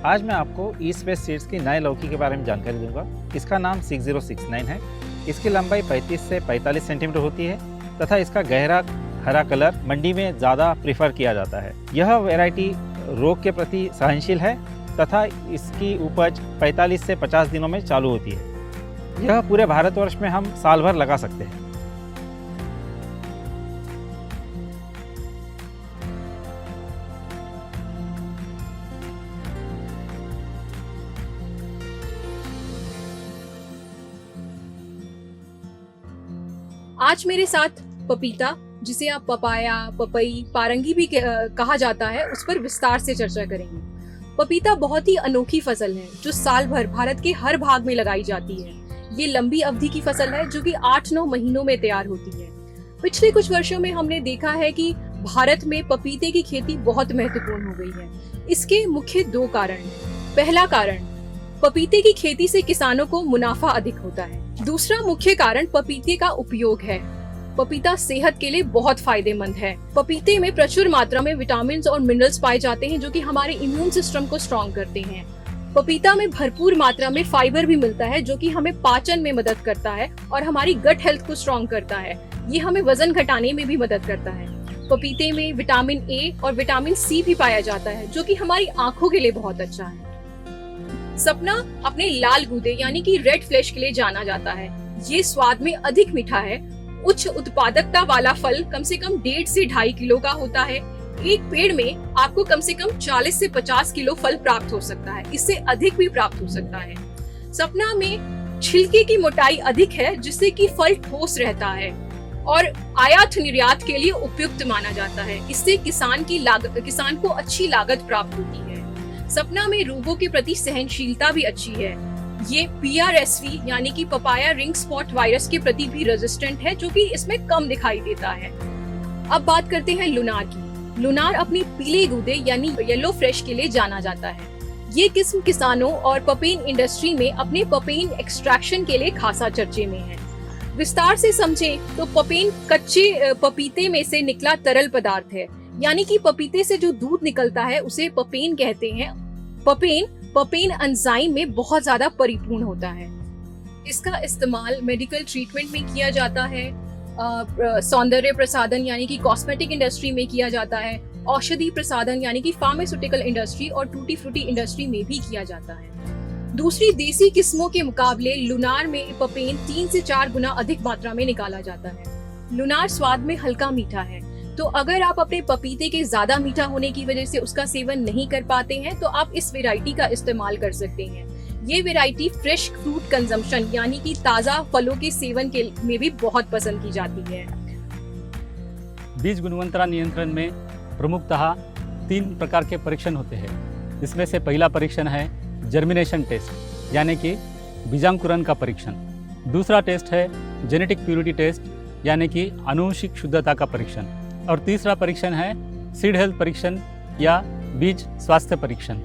K: आज मैं आपको ईस्ट वेस्ट सीड्स की नए लौकी के बारे में जानकारी दूंगा। इसका नाम 6069 है। इसकी लंबाई 35 से 45 सेंटीमीटर होती है तथा इसका गहरा हरा कलर मंडी में ज़्यादा प्रेफर किया जाता है। यह वैरायटी रोग के प्रति सहनशील है तथा इसकी उपज 45 से 50 दिनों में चालू होती है। यह पूरे भारतवर्ष में हम साल भर लगा सकते हैं।
O: आज मेरे साथ पपीता, जिसे आप पपाया, पपई, पारंगी भी कहा जाता है, उस पर विस्तार से चर्चा करेंगे। पपीता बहुत ही अनोखी फसल है जो साल भर भारत के हर भाग में लगाई जाती है। ये लंबी अवधि की फसल है जो कि 8-9 महीनों में तैयार होती है। पिछले कुछ वर्षों में हमने देखा है कि भारत में पपीते की खेती बहुत महत्वपूर्ण हो गई है। इसके मुख्य 2 कारण हैं। पहला कारण, पपीते की खेती से किसानों को मुनाफा अधिक होता है। दूसरा मुख्य कारण पपीते का उपयोग है। पपीता सेहत के लिए बहुत फायदेमंद है। पपीते में प्रचुर मात्रा में विटामिन और मिनरल्स पाए जाते हैं जो कि हमारे इम्यून सिस्टम को स्ट्रॉन्ग करते हैं। पपीता में भरपूर मात्रा में फाइबर भी मिलता है जो कि हमें पाचन में मदद करता है और हमारी गट हेल्थ को स्ट्रॉन्ग करता है। ये हमें वजन घटाने में भी मदद करता है। पपीते में विटामिन ए और विटामिन सी भी पाया जाता है जो कि हमारी आंखों के लिए बहुत अच्छा है। सपना अपने लाल गूदे यानी कि रेड फ्लैश के लिए जाना जाता है। ये स्वाद में अधिक मीठा है। उच्च उत्पादकता वाला फल कम से कम 1.5 से 2.5 किलो का होता है। एक पेड़ में आपको कम से कम 40 से 50 किलो फल प्राप्त हो सकता है, इससे अधिक भी प्राप्त हो सकता है। सपना में छिलके की मोटाई अधिक है जिससे कि फल ठोस रहता है और आयात निर्यात के लिए उपयुक्त माना जाता है। इससे किसान को अच्छी लागत प्राप्त होती है। सपना में रोगों के प्रति सहनशीलता भी अच्छी है। ये PRSV यानी कि पपाया रिंग स्पॉट वायरस के प्रति भी रेजिस्टेंट है जो कि इसमें कम दिखाई देता है। अब बात करते हैं लुनार की। लुनार अपनी पीले गूदे यानी येलो फ्रेश के लिए जाना जाता है। ये किस्म किसानों और पपेन इंडस्ट्री में अपने पपेन एक्सट्रैक्शन के लिए खासा चर्चे में है। विस्तार से समझें तो पपेन कच्चे पपीते में से निकला तरल पदार्थ है, यानी कि पपीते से जो दूध निकलता है उसे पपेन कहते हैं। पपेन एंजाइम में बहुत ज्यादा परिपूर्ण होता है। इसका इस्तेमाल मेडिकल ट्रीटमेंट में किया जाता है, सौंदर्य प्रसाधन यानी कि कॉस्मेटिक इंडस्ट्री में किया जाता है, औषधि प्रसाधन यानी कि फार्मास्यूटिकल इंडस्ट्री और टूटी फ्रूटी इंडस्ट्री में भी किया जाता है। दूसरी देसी किस्मों के मुकाबले लुनार में पपेन 3 से 4 गुना अधिक मात्रा में निकाला जाता है। लुनार स्वाद में हल्का मीठा है, तो अगर आप अपने पपीते के ज्यादा मीठा होने की वजह से उसका सेवन नहीं कर पाते हैं तो आप इस वैरायटी का इस्तेमाल कर सकते हैं। ये वैरायटी फ्रेश फ्रूट कंजम्पशन यानी कि ताज़ा फलों के सेवन के में भी बहुत पसंद की जाती है।
S: बीज गुणवत्ता नियंत्रण में प्रमुखतः 3 प्रकार के परीक्षण होते हैं। इसमें से पहला परीक्षण है जर्मिनेशन टेस्ट यानी कि बीजांकुरण का परीक्षण। दूसरा टेस्ट है जेनेटिक प्यूरिटी टेस्ट यानी कि आनुवंशिक शुद्धता का परीक्षण। और तीसरा परीक्षण है सीड हेल्थ परीक्षण या बीज स्वास्थ्य परीक्षण।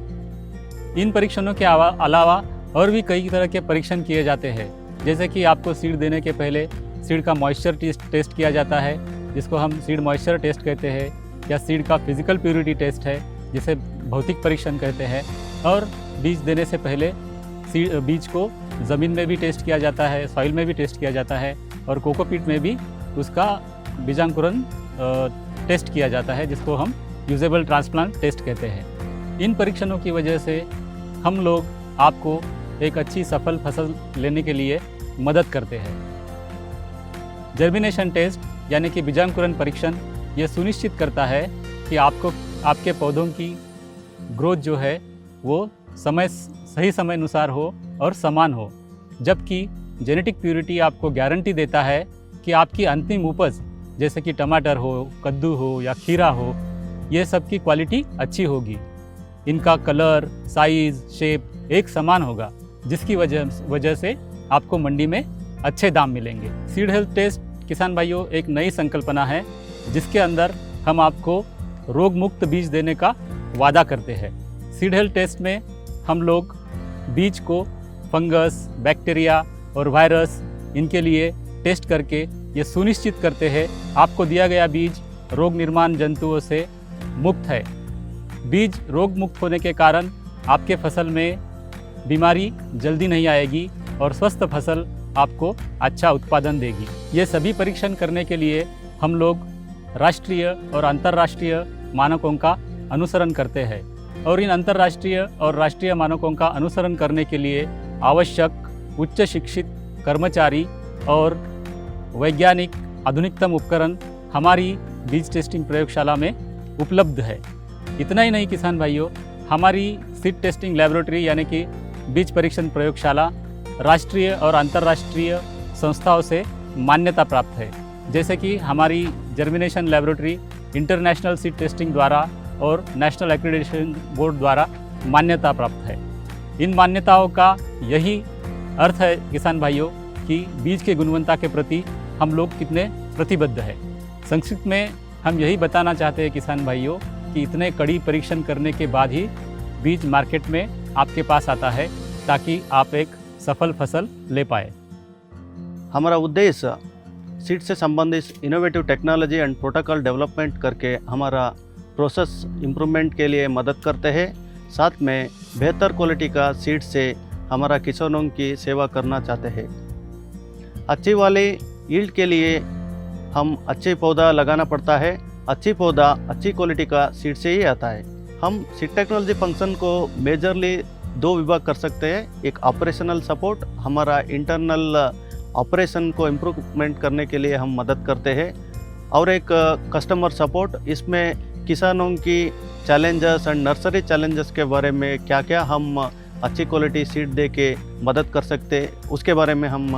S: इन परीक्षणों के अलावा और भी कई तरह के परीक्षण किए जाते हैं, जैसे कि आपको सीड देने के पहले सीड का मॉइस्चर टेस्ट किया जाता है जिसको हम सीड मॉइस्चर टेस्ट कहते हैं, या सीड का फिजिकल प्यूरिटी टेस्ट है जिसे भौतिक परीक्षण कहते हैं। और बीज देने से पहले बीज को ज़मीन में भी टेस्ट किया जाता है, सॉइल में भी टेस्ट किया जाता है और कोकोपीट में भी उसका बीजांकुरण टेस्ट किया जाता है जिसको हम यूजेबल ट्रांसप्लांट टेस्ट कहते हैं। इन परीक्षणों की वजह से हम लोग आपको एक अच्छी सफल फसल लेने के लिए मदद करते हैं। जर्मिनेशन टेस्ट यानी कि बीजांकुरण परीक्षण ये सुनिश्चित करता है कि आपके पौधों की ग्रोथ जो है वो सही समय अनुसार हो और समान हो, जबकि जेनेटिक प्यूरिटी आपको गारंटी देता है कि आपकी अंतिम उपज जैसे कि टमाटर हो, कद्दू हो या खीरा हो, ये सब की क्वालिटी अच्छी होगी। इनका कलर, साइज़, शेप एक समान होगा, जिसकी वजह से आपको मंडी में अच्छे दाम मिलेंगे। सीड हेल्थ टेस्ट किसान भाइयों एक नई संकल्पना है जिसके अंदर हम आपको रोग मुक्त बीज देने का वादा करते हैं। सीड हेल्थ टेस्ट में हम लोग बीज को फंगस, बैक्टीरिया और वायरस इनके लिए टेस्ट करके ये सुनिश्चित करते हैं आपको दिया गया बीज रोग निर्माण जंतुओं से मुक्त है। बीज रोग मुक्त होने के कारण आपके फसल में बीमारी जल्दी नहीं आएगी और स्वस्थ फसल आपको अच्छा उत्पादन देगी। ये सभी परीक्षण करने के लिए हम लोग राष्ट्रीय और अंतर्राष्ट्रीय मानकों का अनुसरण करते हैं और इन अंतर्राष्ट्रीय और राष्ट्रीय मानकों का अनुसरण करने के लिए आवश्यक उच्च शिक्षित कर्मचारी और वैज्ञानिक आधुनिकतम उपकरण हमारी बीज टेस्टिंग प्रयोगशाला में उपलब्ध है। इतना ही नहीं किसान भाइयों, हमारी सीड टेस्टिंग लैबोरेटरी यानी कि बीज परीक्षण प्रयोगशाला राष्ट्रीय और अंतर्राष्ट्रीय संस्थाओं से मान्यता प्राप्त है, जैसे कि हमारी germination laboratory international seed testing द्वारा और नेशनल एक्रेडिटेशन बोर्ड द्वारा मान्यता प्राप्त है। इन मान्यताओं का यही अर्थ है किसान भाइयों कि बीज के गुणवत्ता के प्रति हम लोग कितने प्रतिबद्ध हैं। संक्षिप्त में हम यही बताना चाहते हैं किसान भाइयों कि इतने कड़ी परीक्षण करने के बाद ही बीज मार्केट में आपके पास आता है ताकि आप एक सफल फसल ले पाए।
T: हमारा उद्देश्य सीड से संबंधित innovative technology and protocol development करके हमारा प्रोसेस इम्प्रूवमेंट के लिए मदद करते हैं। साथ में बेहतर क्वालिटी का सीड से हमारा किसानों की सेवा करना चाहते हैं। अच्छी वाली यील्ड के लिए हम अच्छे पौधा लगाना पड़ता है। अच्छी पौधा अच्छी क्वालिटी का सीड से ही आता है। हम सीड टेक्नोलॉजी फंक्शन को मेजरली 2 विभाग कर सकते हैं। एक ऑपरेशनल सपोर्ट, हमारा इंटरनल ऑपरेशन को इम्प्रूवमेंट करने के लिए हम मदद करते हैं, और एक कस्टमर सपोर्ट, इसमें किसानों की चैलेंजेस एंड नर्सरी चैलेंजेस के बारे में क्या क्या हम अच्छी क्वालिटी सीड दे के मदद कर सकते हैं, उसके बारे में हम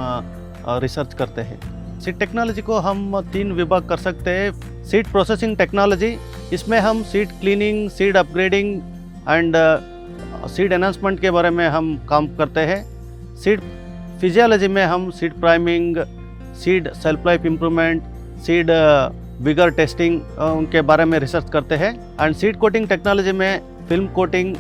T: रिसर्च करते हैं। सीड टेक्नोलॉजी को हम 3 विभाग कर सकते हैं। सीड प्रोसेसिंग टेक्नोलॉजी, इसमें हम seed cleaning, seed upgrading and seed enhancement के बारे में हम काम करते हैं। सीड फिजियोलॉजी में हम seed priming, seed shelf life improvement, seed vigour testing उनके बारे में रिसर्च करते हैं। एंड सीड कोटिंग टेक्नोलॉजी में film coating,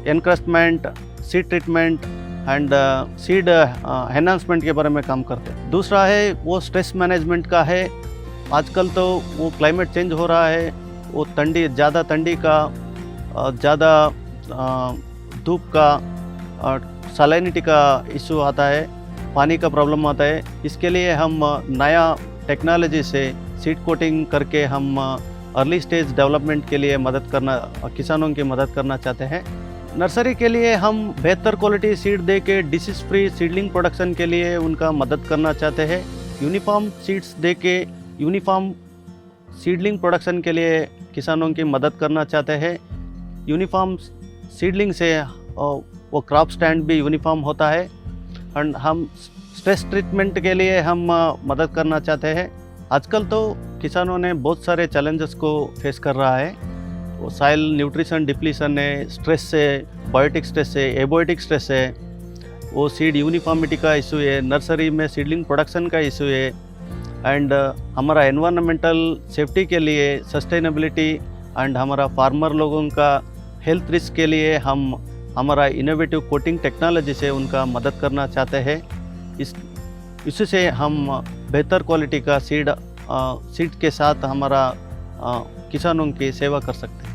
T: encrustment, seed treatment and seed enhancement के बारे में काम करते हैं। दूसरा है वो स्ट्रेस मैनेजमेंट का है। आजकल तो वो क्लाइमेट चेंज हो रहा है, वो ज़्यादा ठंडी का, ज़्यादा धूप का, सैलिनिटी का इशू आता है, पानी का प्रॉब्लम आता है। इसके लिए हम नया टेक्नोलॉजी से सीड कोटिंग करके हम अर्ली स्टेज डेवलपमेंट के लिए किसानों की मदद करना चाहते हैं। नर्सरी के लिए हम बेहतर क्वालिटी सीड दे के डिसीज फ्री सीडलिंग प्रोडक्शन के लिए उनका मदद करना चाहते हैं। यूनिफॉर्म सीड्स दे के यूनिफॉर्म सीडलिंग प्रोडक्शन के लिए किसानों की मदद करना चाहते हैं। यूनिफॉर्म सीडलिंग से वो क्रॉप स्टैंड भी यूनिफॉर्म होता है। एंड हम स्ट्रेस ट्रीटमेंट के लिए हम मदद करना चाहते हैं। आजकल तो किसानों ने बहुत सारे चैलेंजेस को फेस कर रहा है। वो सॉइल न्यूट्रिशन डिप्लीशन है, स्ट्रेस से, बायोटिक स्ट्रेस है, एबोटिक स्ट्रेस है, वो सीड यूनिफॉर्मिटी का इशू है, नर्सरी में सीडलिंग प्रोडक्शन का इशू है, एंड हमारा एनवायरनमेंटल सेफ्टी के लिए, सस्टेनेबिलिटी एंड हमारा फार्मर लोगों का हेल्थ रिस्क के लिए हम हमारा इनोवेटिव कोटिंग टेक्नोलॉजी से उनका मदद करना चाहते हैं। इससे हम बेहतर क्वालिटी का सीड के साथ हमारा किसानों की सेवा कर सकते हैं।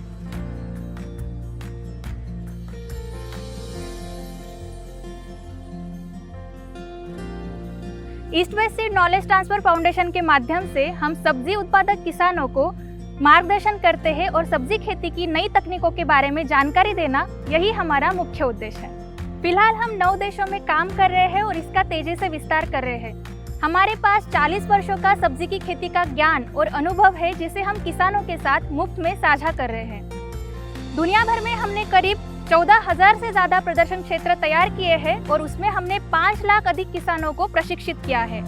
U: East west seed knowledge transfer foundation के माध्यम से हम सब्जी उत्पादक किसानों को मार्गदर्शन करते हैं और सब्जी खेती की नई तकनीकों के बारे में जानकारी देना, यही हमारा मुख्य उद्देश्य है। फिलहाल हम 9 देशों में काम कर रहे हैं और इसका तेजी से विस्तार कर रहे हैं। हमारे पास 40 वर्षों का सब्जी की खेती का ज्ञान और अनुभव है, जिसे हम किसानों के साथ मुफ्त में साझा कर रहे हैं। दुनिया भर में हमने करीब 14,000 से ज़्यादा प्रदर्शन क्षेत्र तैयार किए हैं और उसमें हमने 5 लाख अधिक किसानों को प्रशिक्षित किया है।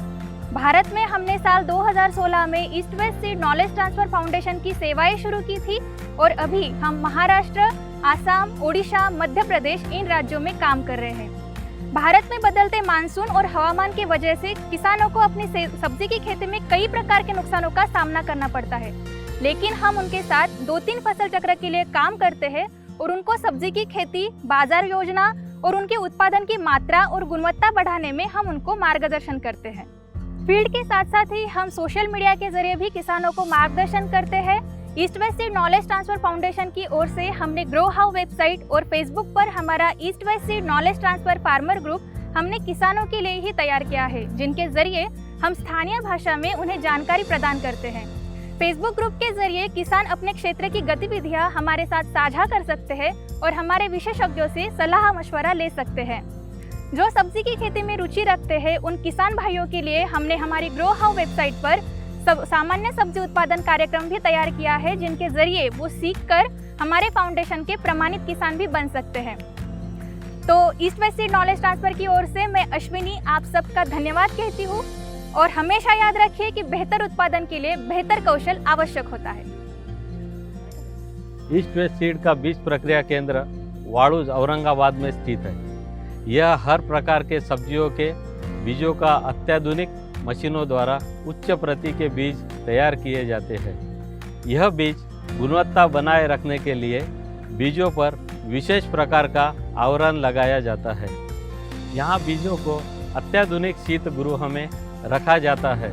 U: भारत में हमने साल 2016 में east west seed knowledge transfer foundation की सेवाएं शुरू की थी और अभी हम महाराष्ट्र, आसाम, ओडिशा, मध्य प्रदेश इन राज्यों में काम कर रहे हैं। भारत में बदलते मानसून और हवामान की वजह से किसानों को अपनी सब्जी की खेती में कई प्रकार के नुकसानों का सामना करना पड़ता है, लेकिन हम उनके साथ 2-3 फसल चक्र के लिए काम करते हैं और उनको सब्जी की खेती, बाजार योजना और उनके उत्पादन की मात्रा और गुणवत्ता बढ़ाने में हम उनको मार्गदर्शन करते हैं। फील्ड के साथ साथ ही हम सोशल मीडिया के जरिए भी किसानों को मार्गदर्शन करते हैं। East west seed knowledge transfer foundation की ओर से हमने ग्रो हाउ वेबसाइट और फेसबुक पर हमारा east west seed knowledge transfer farmer group हमने किसानों के लिए ही तैयार किया है, जिनके जरिए हम स्थानीय भाषा में उन्हें जानकारी प्रदान करते हैं। फेसबुक ग्रुप के जरिए किसान अपने क्षेत्र की गतिविधियां हमारे साथ साझा कर सकते हैं और हमारे विशेषज्ञों से सलाह मशवरा ले सकते हैं। जो सब्जी की खेती में रुचि रखते हैं उन किसान भाइयों के लिए हमने हमारी ग्रो हाउ वेबसाइट पर सामान्य सब्जी उत्पादन कार्यक्रम भी तैयार किया है, जिनके जरिए वो सीखकर हमारे फाउंडेशन के प्रमाणित किसान भी बन सकते हैं। तो east west seed knowledge transfer की ओर से मैं अश्विनी आप सबका धन्यवाद कहती हूँ और हमेशा याद रखिए कि बेहतर उत्पादन के लिए बेहतर कौशल आवश्यक होता है।
N: ईस्ट वेस्ट सीड का बीज प्रक्रिया केंद्र वाड़ूज औरंगाबाद में स्थित है। यह हर प्रकार के सब्जियों के बीजों का अत्याधुनिक मशीनों द्वारा उच्च प्रति के बीज तैयार किए जाते हैं। यह बीज गुणवत्ता बनाए रखने के लिए बीजों पर विशेष प्रकार का आवरण लगाया जाता है। यहाँ बीजों को अत्याधुनिक शीत गृह में रखा जाता है,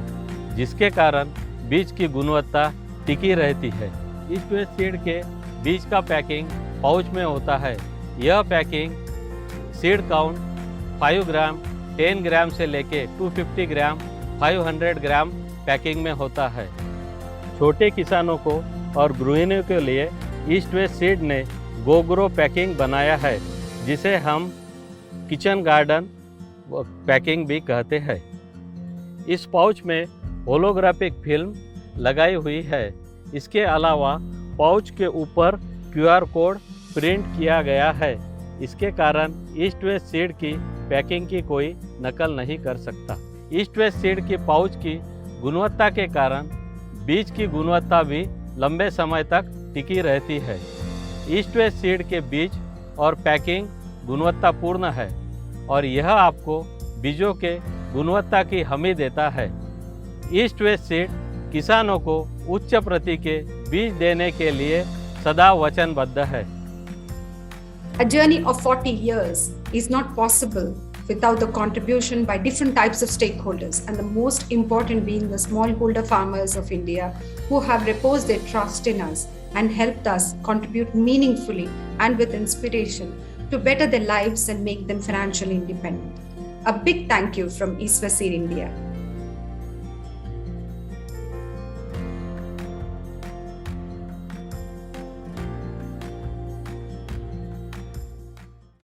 N: जिसके कारण बीज की गुणवत्ता टिकी रहती है। ईस्ट वेस्ट सीड के बीज का पैकिंग पाउच में होता है, यह पैकिंग सीड काउंट 5 ग्राम, 10 ग्राम से लेके 250 ग्राम, 500 ग्राम पैकिंग में होता है। छोटे किसानों को और गृहिणियों के लिए ईस्ट वेस्ट सीड ने गोग्रो पैकिंग बनाया है, जिसे हम किचन गार्डन पैकिंग भी कहते हैं। इस पाउच में होलोग्राफिक फिल्म लगाई हुई है। इसके अलावा पाउच के ऊपर QR कोड प्रिंट किया गया है। इसके कारण ईस्ट वेस्ट सीड की पैकिंग की कोई नकल नहीं कर सकता। ईस्ट वेस्ट सीड की पाउच की गुणवत्ता के कारण बीज की गुणवत्ता भी लंबे समय तक टिकी रहती है। ईस्ट वेस्ट सीड के बीज और पैकिंग गुणवत्तापूर्ण है और यह आपको बीजों के गुणवत्ता की हमी देता है। ईस्ट वेस्ट सीड किसानों को उच्च प्रति के बीज देने के लिए सदा वचनबद्ध है।
B: A journey of 40 years is not possible without the contribution by different types of stakeholders, and the most important being the smallholder farmers of India who have reposed their trust in us and helped us contribute meaningfully and with inspiration to better their lives and make them financially independent. A big thank you from East West Seed India.